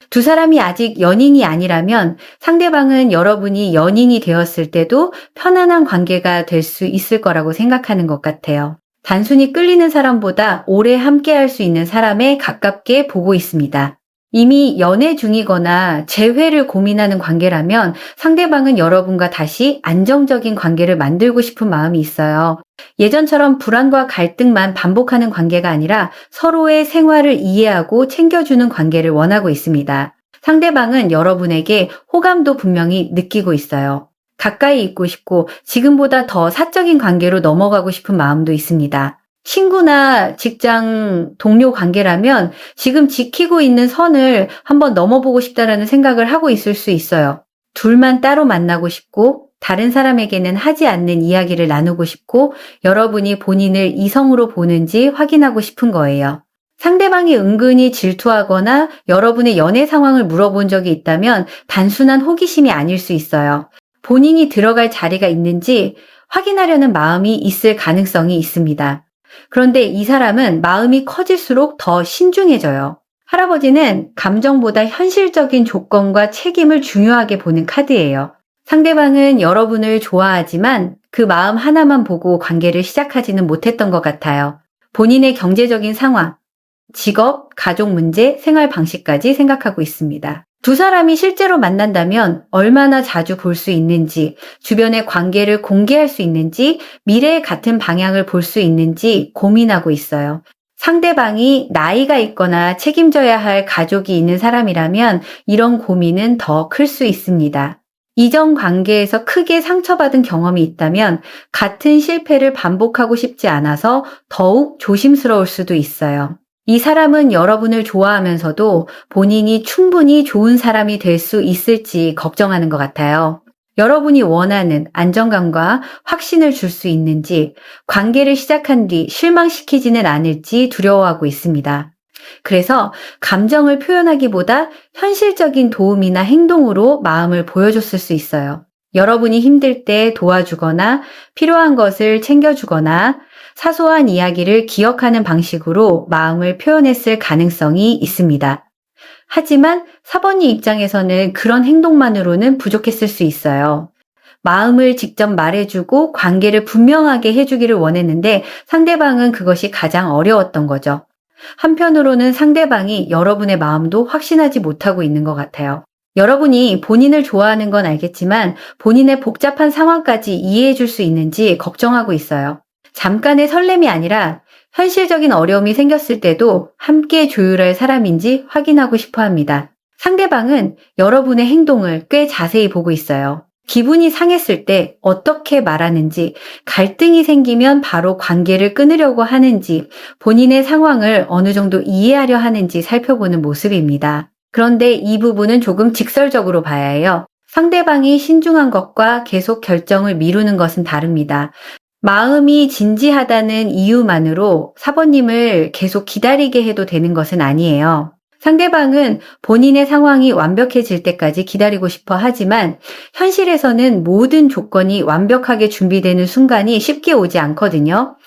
두 사람이 아직 연인이 아니라면 상대방은 여러분이 연인이 되었을 때도 편안한 관계가 될 수 있을 거라고 생각하는 것 같아요. 단순히 끌리는 사람보다 오래 함께 할 수 있는 사람에 가깝게 보고 있습니다. 이미 연애 중이거나 재회를 고민하는 관계라면 상대방은 여러분과 다시 안정적인 관계를 만들고 싶은 마음이 있어요. 예전처럼 불안과 갈등만 반복하는 관계가 아니라 서로의 생활을 이해하고 챙겨주는 관계를 원하고 있습니다. 상대방은 여러분에게 호감도 분명히 느끼고 있어요. 가까이 있고 싶고 지금보다 더 사적인 관계로 넘어가고 싶은 마음도 있습니다. 친구나 직장 동료 관계라면 지금 지키고 있는 선을 한번 넘어보고 싶다라는 생각을 하고 있을 수 있어요. 둘만 따로 만나고 싶고 다른 사람에게는 하지 않는 이야기를 나누고 싶고 여러분이 본인을 이성으로 보는지 확인하고 싶은 거예요. 상대방이 은근히 질투하거나 여러분의 연애 상황을 물어본 적이 있다면 단순한 호기심이 아닐 수 있어요. 본인이 들어갈 자리가 있는지 확인하려는 마음이 있을 가능성이 있습니다. 그런데 이 사람은 마음이 커질수록 더 신중해져요. 할아버지는 감정보다 현실적인 조건과 책임을 중요하게 보는 카드예요. 상대방은 여러분을 좋아하지만 그 마음 하나만 보고 관계를 시작하지는 못했던 것 같아요. 본인의 경제적인 상황, 직업, 가족 문제, 생활 방식까지 생각하고 있습니다. 두 사람이 실제로 만난다면 얼마나 자주 볼 수 있는지, 주변의 관계를 공개할 수 있는지, 미래의 같은 방향을 볼 수 있는지 고민하고 있어요. 상대방이 나이가 있거나 책임져야 할 가족이 있는 사람이라면 이런 고민은 더 클 수 있습니다. 이전 관계에서 크게 상처받은 경험이 있다면 같은 실패를 반복하고 싶지 않아서 더욱 조심스러울 수도 있어요. 이 사람은 여러분을 좋아하면서도 본인이 충분히 좋은 사람이 될 수 있을지 걱정하는 것 같아요. 여러분이 원하는 안정감과 확신을 줄 수 있는지, 관계를 시작한 뒤 실망시키지는 않을지 두려워하고 있습니다. 그래서 감정을 표현하기보다 현실적인 도움이나 행동으로 마음을 보여줬을 수 있어요. 여러분이 힘들 때 도와주거나 필요한 것을 챙겨주거나 사소한 이야기를 기억하는 방식으로 마음을 표현했을 가능성이 있습니다. 하지만 4번님 입장에서는 그런 행동만으로는 부족했을 수 있어요. 마음을 직접 말해주고 관계를 분명하게 해주기를 원했는데 상대방은 그것이 가장 어려웠던 거죠. 한편으로는 상대방이 여러분의 마음도 확신하지 못하고 있는 것 같아요. 여러분이 본인을 좋아하는 건 알겠지만 본인의 복잡한 상황까지 이해해 줄 수 있는지 걱정하고 있어요. 잠깐의 설렘이 아니라 현실적인 어려움이 생겼을 때도 함께 조율할 사람인지 확인하고 싶어 합니다. 상대방은 여러분의 행동을 꽤 자세히 보고 있어요. 기분이 상했을 때 어떻게 말하는지, 갈등이 생기면 바로 관계를 끊으려고 하는지, 본인의 상황을 어느 정도 이해하려 하는지 살펴보는 모습입니다. 그런데 이 부분은 조금 직설적으로 봐야 해요. 상대방이 신중한 것과 계속 결정을 미루는 것은 다릅니다. 마음이 진지하다는 이유만으로 4번님을 계속 기다리게 해도 되는 것은 아니에요. 상대방은 본인의 상황이 완벽해질 때까지 기다리고 싶어 하지만 현실에서는 모든 조건이 완벽하게 준비되는 순간이 쉽게 오지 않거든요.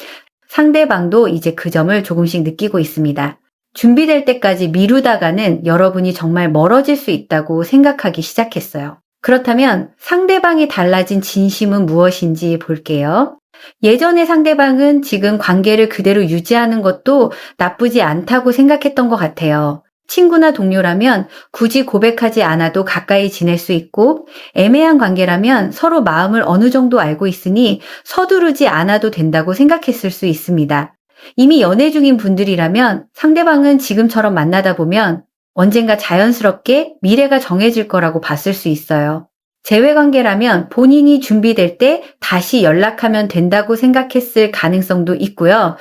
상대방도 이제 그 점을 조금씩 느끼고 있습니다. 준비될 때까지 미루다가는 여러분이 정말 멀어질 수 있다고 생각하기 시작했어요. 그렇다면 상대방이 달라진 진심은 무엇인지 볼게요. 예전의 상대방은 지금 관계를 그대로 유지하는 것도 나쁘지 않다고 생각했던 것 같아요. 친구나 동료라면 굳이 고백하지 않아도 가까이 지낼 수 있고 애매한 관계라면 서로 마음을 어느 정도 알고 있으니 서두르지 않아도 된다고 생각했을 수 있습니다. 이미 연애 중인 분들이라면 상대방은 지금처럼 만나다 보면 언젠가 자연스럽게 미래가 정해질 거라고 봤을 수 있어요. 재회관계라면 본인이 준비될 때 다시 연락하면 된다고 생각했을 가능성도 있고요.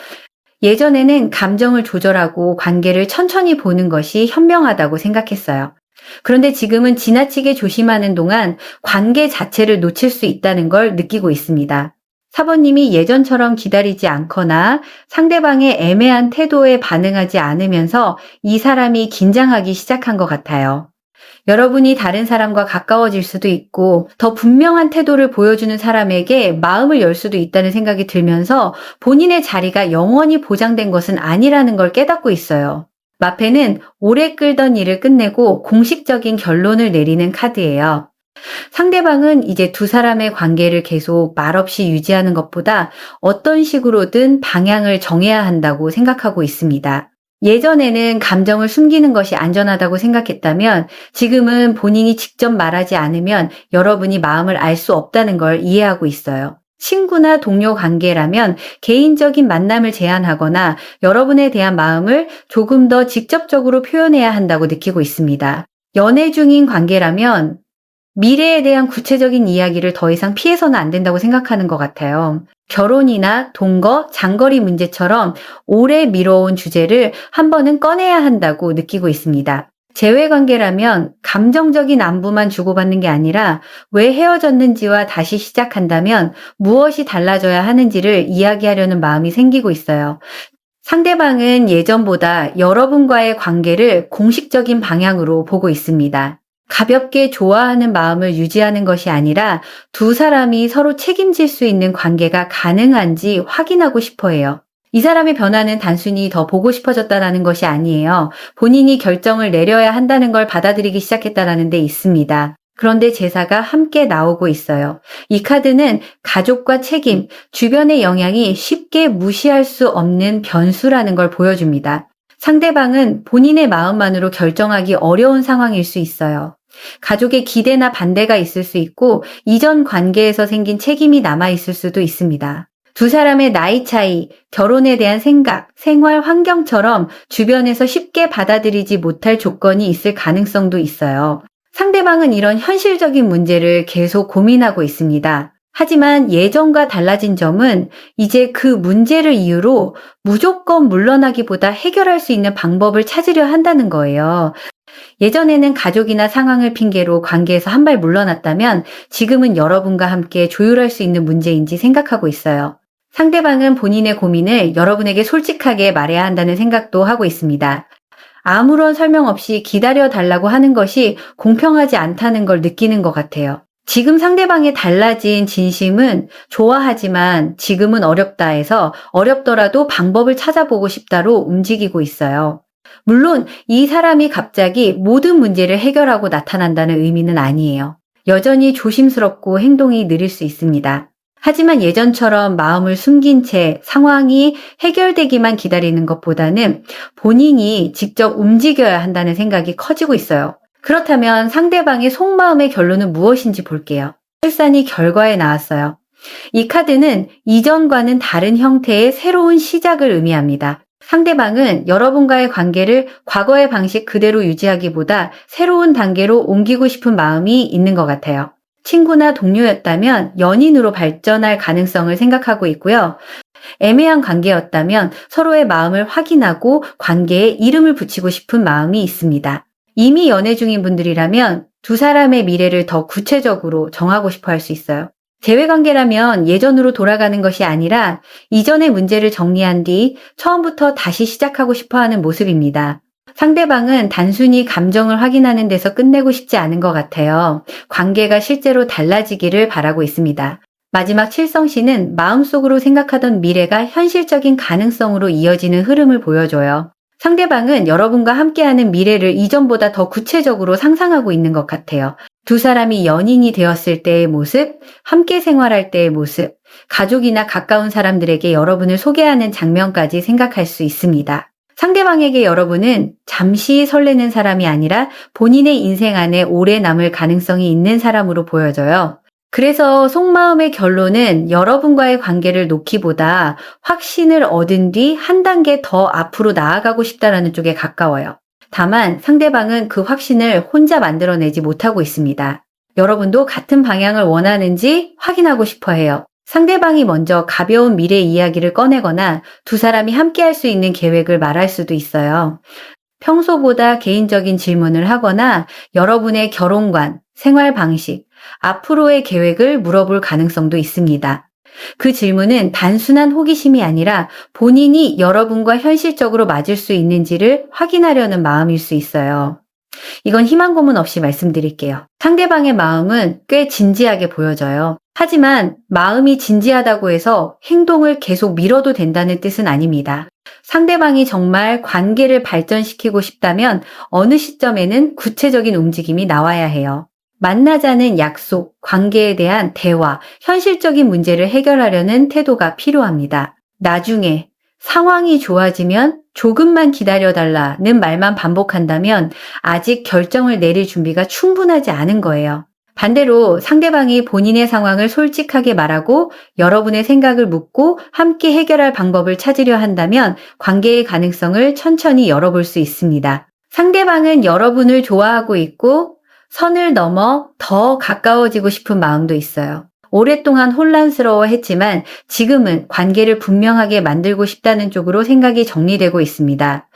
예전에는 감정을 조절하고 관계를 천천히 보는 것이 현명하다고 생각했어요. 그런데 지금은 지나치게 조심하는 동안 관계 자체를 놓칠 수 있다는 걸 느끼고 있습니다. 사모님이 예전처럼 기다리지 않거나 상대방의 애매한 태도에 반응하지 않으면서 이 사람이 긴장하기 시작한 것 같아요. 여러분이 다른 사람과 가까워질 수도 있고 더 분명한 태도를 보여주는 사람에게 마음을 열 수도 있다는 생각이 들면서 본인의 자리가 영원히 보장된 것은 아니라는 걸 깨닫고 있어요. 마페는 오래 끌던 일을 끝내고 공식적인 결론을 내리는 카드예요. 상대방은 이제 두 사람의 관계를 계속 말없이 유지하는 것보다 어떤 식으로든 방향을 정해야 한다고 생각하고 있습니다. 예전에는 감정을 숨기는 것이 안전하다고 생각했다면 지금은 본인이 직접 말하지 않으면 여러분이 마음을 알 수 없다는 걸 이해하고 있어요. 친구나 동료 관계라면 개인적인 만남을 제안하거나 여러분에 대한 마음을 조금 더 직접적으로 표현해야 한다고 느끼고 있습니다. 연애 중인 관계라면 미래에 대한 구체적인 이야기를 더 이상 피해서는 안 된다고 생각하는 것 같아요. 결혼이나 동거, 장거리 문제처럼 오래 미뤄온 주제를 한 번은 꺼내야 한다고 느끼고 있습니다. 재회관계라면 감정적인 안부만 주고받는 게 아니라 왜 헤어졌는지와 다시 시작한다면 무엇이 달라져야 하는지를 이야기하려는 마음이 생기고 있어요. 상대방은 예전보다 여러분과의 관계를 공식적인 방향으로 보고 있습니다. 가볍게 좋아하는 마음을 유지하는 것이 아니라 두 사람이 서로 책임질 수 있는 관계가 가능한지 확인하고 싶어 해요. 이 사람의 변화는 단순히 더 보고 싶어졌다는 것이 아니에요. 본인이 결정을 내려야 한다는 걸 받아들이기 시작했다는 데 있습니다. 그런데 제사가 함께 나오고 있어요. 이 카드는 가족과 책임, 주변의 영향이 쉽게 무시할 수 없는 변수라는 걸 보여줍니다. 상대방은 본인의 마음만으로 결정하기 어려운 상황일 수 있어요. 가족의 기대나 반대가 있을 수 있고 이전 관계에서 생긴 책임이 남아있을 수도 있습니다. 두 사람의 나이 차이, 결혼에 대한 생각, 생활 환경처럼 주변에서 쉽게 받아들이지 못할 조건이 있을 가능성도 있어요. 상대방은 이런 현실적인 문제를 계속 고민하고 있습니다. 하지만 예전과 달라진 점은 이제 그 문제를 이유로 무조건 물러나기보다 해결할 수 있는 방법을 찾으려 한다는 거예요. 예전에는 가족이나 상황을 핑계로 관계에서 한 발 물러났다면 지금은 여러분과 함께 조율할 수 있는 문제인지 생각하고 있어요. 상대방은 본인의 고민을 여러분에게 솔직하게 말해야 한다는 생각도 하고 있습니다. 아무런 설명 없이 기다려달라고 하는 것이 공평하지 않다는 걸 느끼는 것 같아요. 지금 상대방의 달라진 진심은 좋아하지만 지금은 어렵다 해서 어렵더라도 방법을 찾아보고 싶다로 움직이고 있어요. 물론 이 사람이 갑자기 모든 문제를 해결하고 나타난다는 의미는 아니에요. 여전히 조심스럽고 행동이 느릴 수 있습니다. 하지만 예전처럼 마음을 숨긴 채 상황이 해결되기만 기다리는 것보다는 본인이 직접 움직여야 한다는 생각이 커지고 있어요. 그렇다면 상대방의 속마음의 결론은 무엇인지 볼게요. 출산이 결과에 나왔어요. 이 카드는 이전과는 다른 형태의 새로운 시작을 의미합니다. 상대방은 여러분과의 관계를 과거의 방식 그대로 유지하기보다 새로운 단계로 옮기고 싶은 마음이 있는 것 같아요. 친구나 동료였다면 연인으로 발전할 가능성을 생각하고 있고요. 애매한 관계였다면 서로의 마음을 확인하고 관계에 이름을 붙이고 싶은 마음이 있습니다. 이미 연애 중인 분들이라면 두 사람의 미래를 더 구체적으로 정하고 싶어 할 수 있어요. 재회관계라면 예전으로 돌아가는 것이 아니라 이전의 문제를 정리한 뒤 처음부터 다시 시작하고 싶어 하는 모습입니다. 상대방은 단순히 감정을 확인하는 데서 끝내고 싶지 않은 것 같아요. 관계가 실제로 달라지기를 바라고 있습니다. 마지막 칠성씨는 마음속으로 생각하던 미래가 현실적인 가능성으로 이어지는 흐름을 보여줘요. 상대방은 여러분과 함께하는 미래를 이전보다 더 구체적으로 상상하고 있는 것 같아요. 두 사람이 연인이 되었을 때의 모습, 함께 생활할 때의 모습, 가족이나 가까운 사람들에게 여러분을 소개하는 장면까지 생각할 수 있습니다. 상대방에게 여러분은 잠시 설레는 사람이 아니라 본인의 인생 안에 오래 남을 가능성이 있는 사람으로 보여져요. 그래서 속마음의 결론은 여러분과의 관계를 놓기보다 확신을 얻은 뒤 한 단계 더 앞으로 나아가고 싶다라는 쪽에 가까워요. 다만 상대방은 그 확신을 혼자 만들어내지 못하고 있습니다. 여러분도 같은 방향을 원하는지 확인하고 싶어 해요. 상대방이 먼저 가벼운 미래 이야기를 꺼내거나 두 사람이 함께 할 수 있는 계획을 말할 수도 있어요. 평소보다 개인적인 질문을 하거나 여러분의 결혼관, 생활 방식, 앞으로의 계획을 물어볼 가능성도 있습니다. 그 질문은 단순한 호기심이 아니라 본인이 여러분과 현실적으로 맞을 수 있는지를 확인하려는 마음일 수 있어요. 이건 희망 고문 없이 말씀드릴게요. 상대방의 마음은 꽤 진지하게 보여져요. 하지만 마음이 진지하다고 해서 행동을 계속 미뤄도 된다는 뜻은 아닙니다. 상대방이 정말 관계를 발전시키고 싶다면 어느 시점에는 구체적인 움직임이 나와야 해요. 만나자는 약속, 관계에 대한 대화, 현실적인 문제를 해결하려는 태도가 필요합니다. 나중에 상황이 좋아지면 조금만 기다려달라는 말만 반복한다면 아직 결정을 내릴 준비가 충분하지 않은 거예요. 반대로 상대방이 본인의 상황을 솔직하게 말하고 여러분의 생각을 묻고 함께 해결할 방법을 찾으려 한다면 관계의 가능성을 천천히 열어볼 수 있습니다. 상대방은 여러분을 좋아하고 있고 선을 넘어 더 가까워지고 싶은 마음도 있어요. 오랫동안 혼란스러워 했지만 지금은 관계를 분명하게 만들고 싶다는 쪽으로 생각이 정리되고 있습니다.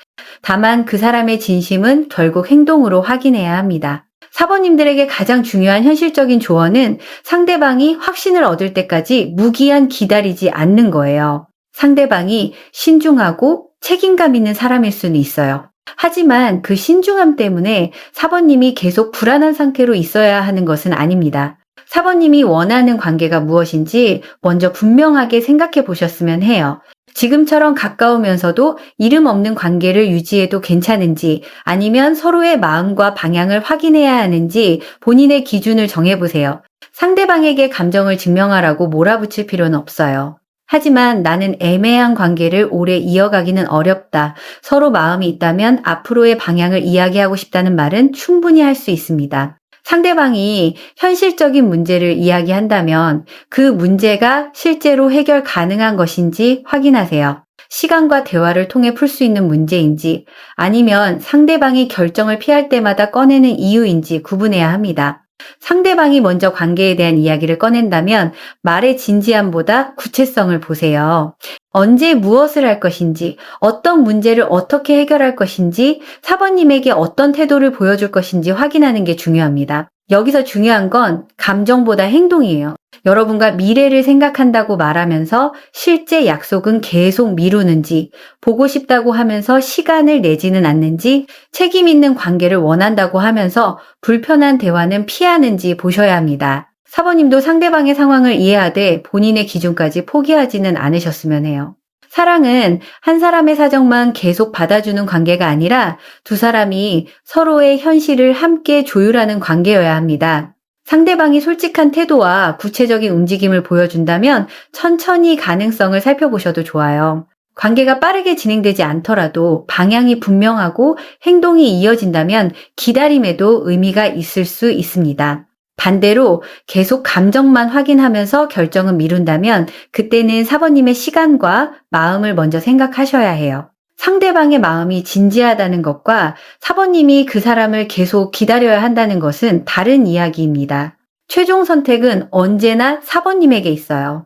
다만 그 사람의 진심은 결국 행동으로 확인해야 합니다. 사모님들에게 가장 중요한 현실적인 조언은 상대방이 확신을 얻을 때까지 무기한 기다리지 않는 거예요. 상대방이 신중하고 책임감 있는 사람일 수는 있어요. 하지만 그 신중함 때문에 사모님이 계속 불안한 상태로 있어야 하는 것은 아닙니다. 사모님이 원하는 관계가 무엇인지 먼저 분명하게 생각해 보셨으면 해요. 지금처럼 가까우면서도 이름 없는 관계를 유지해도 괜찮은지 아니면 서로의 마음과 방향을 확인해야 하는지 본인의 기준을 정해보세요. 상대방에게 감정을 증명하라고 몰아붙일 필요는 없어요. 하지만 나는 애매한 관계를 오래 이어가기는 어렵다. 서로 마음이 있다면 앞으로의 방향을 이야기하고 싶다는 말은 충분히 할 수 있습니다. 상대방이 현실적인 문제를 이야기한다면 그 문제가 실제로 해결 가능한 것인지 확인하세요. 시간과 대화를 통해 풀 수 있는 문제인지 아니면 상대방이 결정을 피할 때마다 꺼내는 이유인지 구분해야 합니다. 상대방이 먼저 관계에 대한 이야기를 꺼낸다면 말의 진지함보다 구체성을 보세요. 언제 무엇을 할 것인지, 어떤 문제를 어떻게 해결할 것인지, 사모님에게 어떤 태도를 보여줄 것인지 확인하는 게 중요합니다. 여기서 중요한 건 감정보다 행동이에요. 여러분과 미래를 생각한다고 말하면서 실제 약속은 계속 미루는지, 보고 싶다고 하면서 시간을 내지는 않는지, 책임 있는 관계를 원한다고 하면서 불편한 대화는 피하는지 보셔야 합니다. 사모님도 상대방의 상황을 이해하되 본인의 기준까지 포기하지는 않으셨으면 해요. 사랑은 한 사람의 사정만 계속 받아주는 관계가 아니라 두 사람이 서로의 현실을 함께 조율하는 관계여야 합니다. 상대방이 솔직한 태도와 구체적인 움직임을 보여준다면 천천히 가능성을 살펴보셔도 좋아요. 관계가 빠르게 진행되지 않더라도 방향이 분명하고 행동이 이어진다면 기다림에도 의미가 있을 수 있습니다. 반대로 계속 감정만 확인하면서 결정은 미룬다면 그때는 사모님의 시간과 마음을 먼저 생각하셔야 해요. 상대방의 마음이 진지하다는 것과 사모님이 그 사람을 계속 기다려야 한다는 것은 다른 이야기입니다. 최종 선택은 언제나 사모님에게 있어요.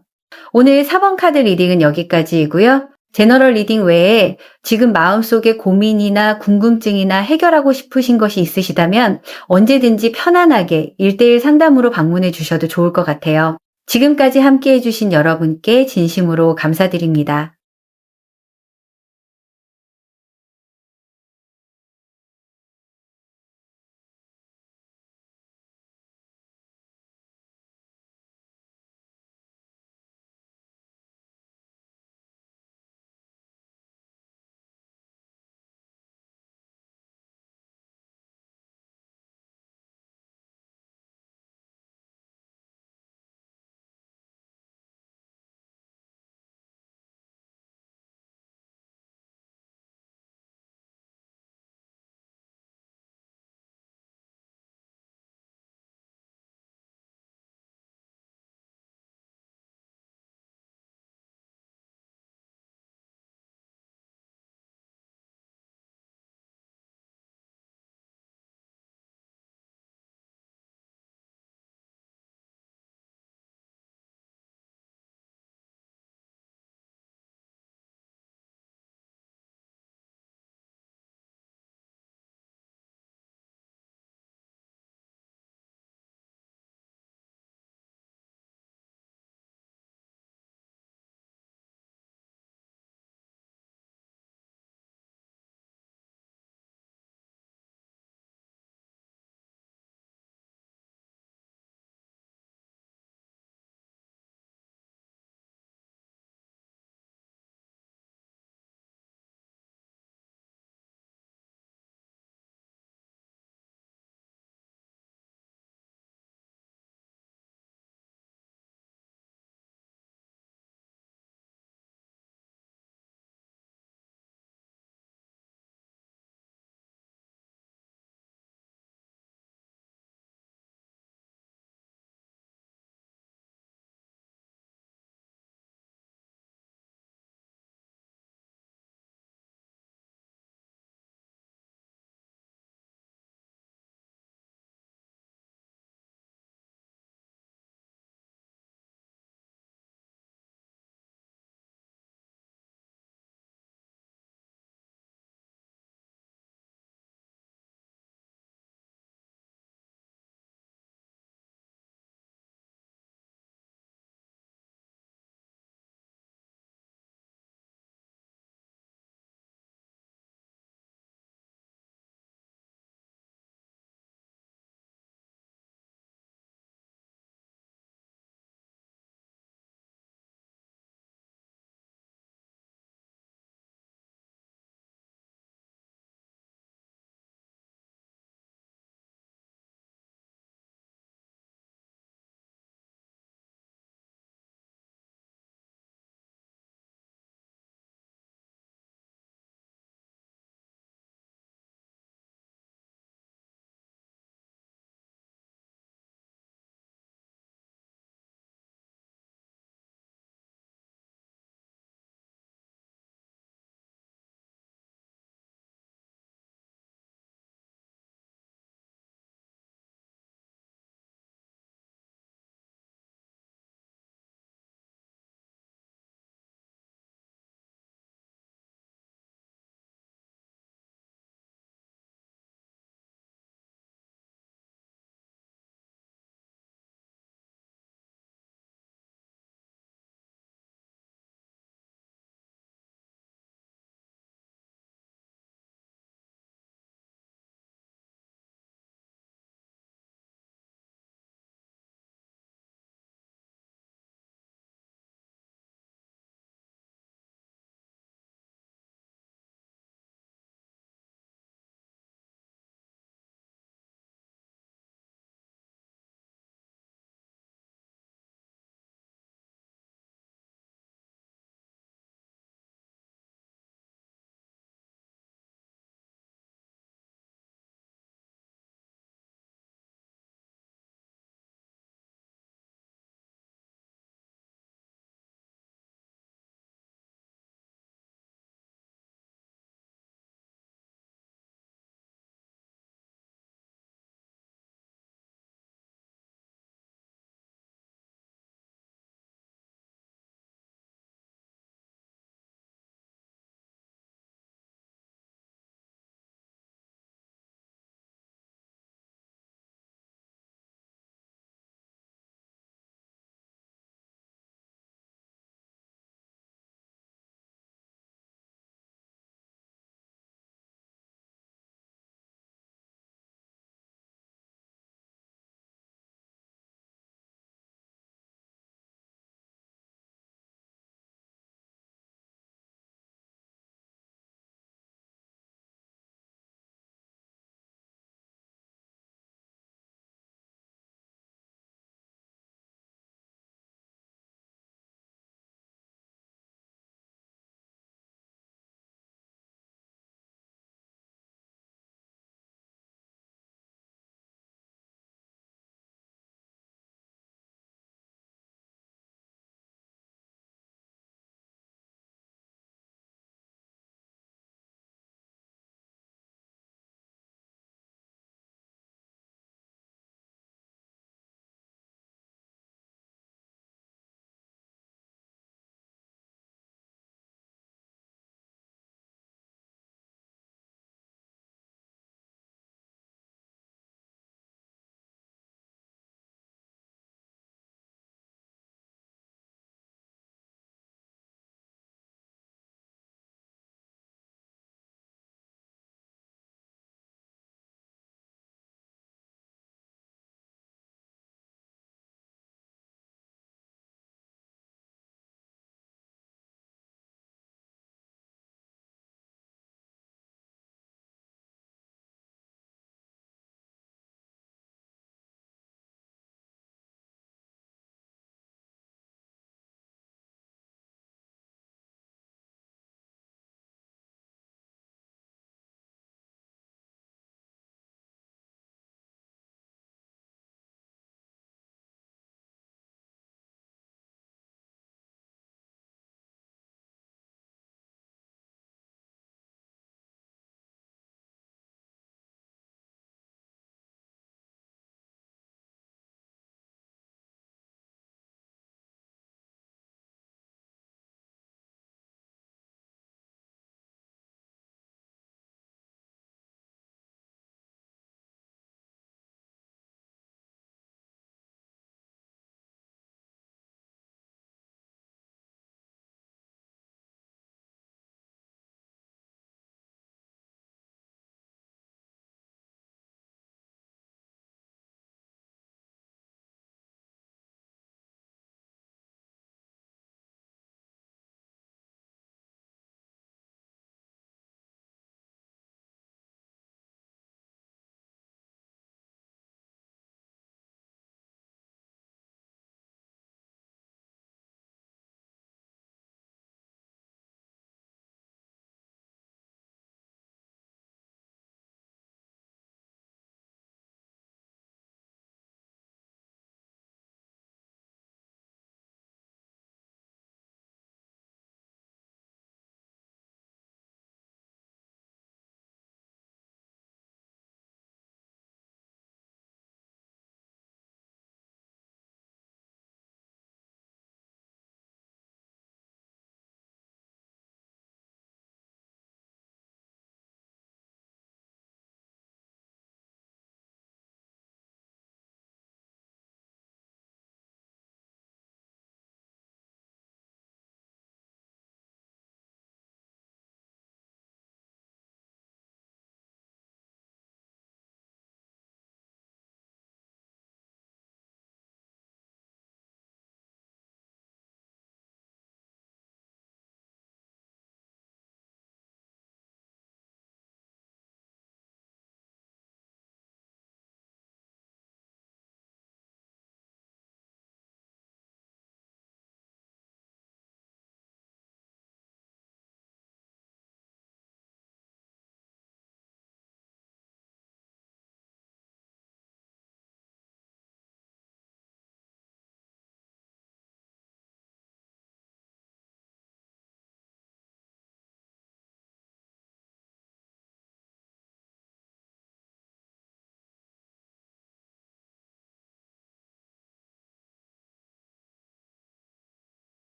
오늘 4번 카드 리딩은 여기까지이고요. 제너럴 리딩 외에 지금 마음속에 고민이나 궁금증이나 해결하고 싶으신 것이 있으시다면 언제든지 편안하게 1대1 상담으로 방문해 주셔도 좋을 것 같아요. 지금까지 함께 해주신 여러분께 진심으로 감사드립니다.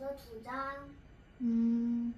있어서 2장. 음,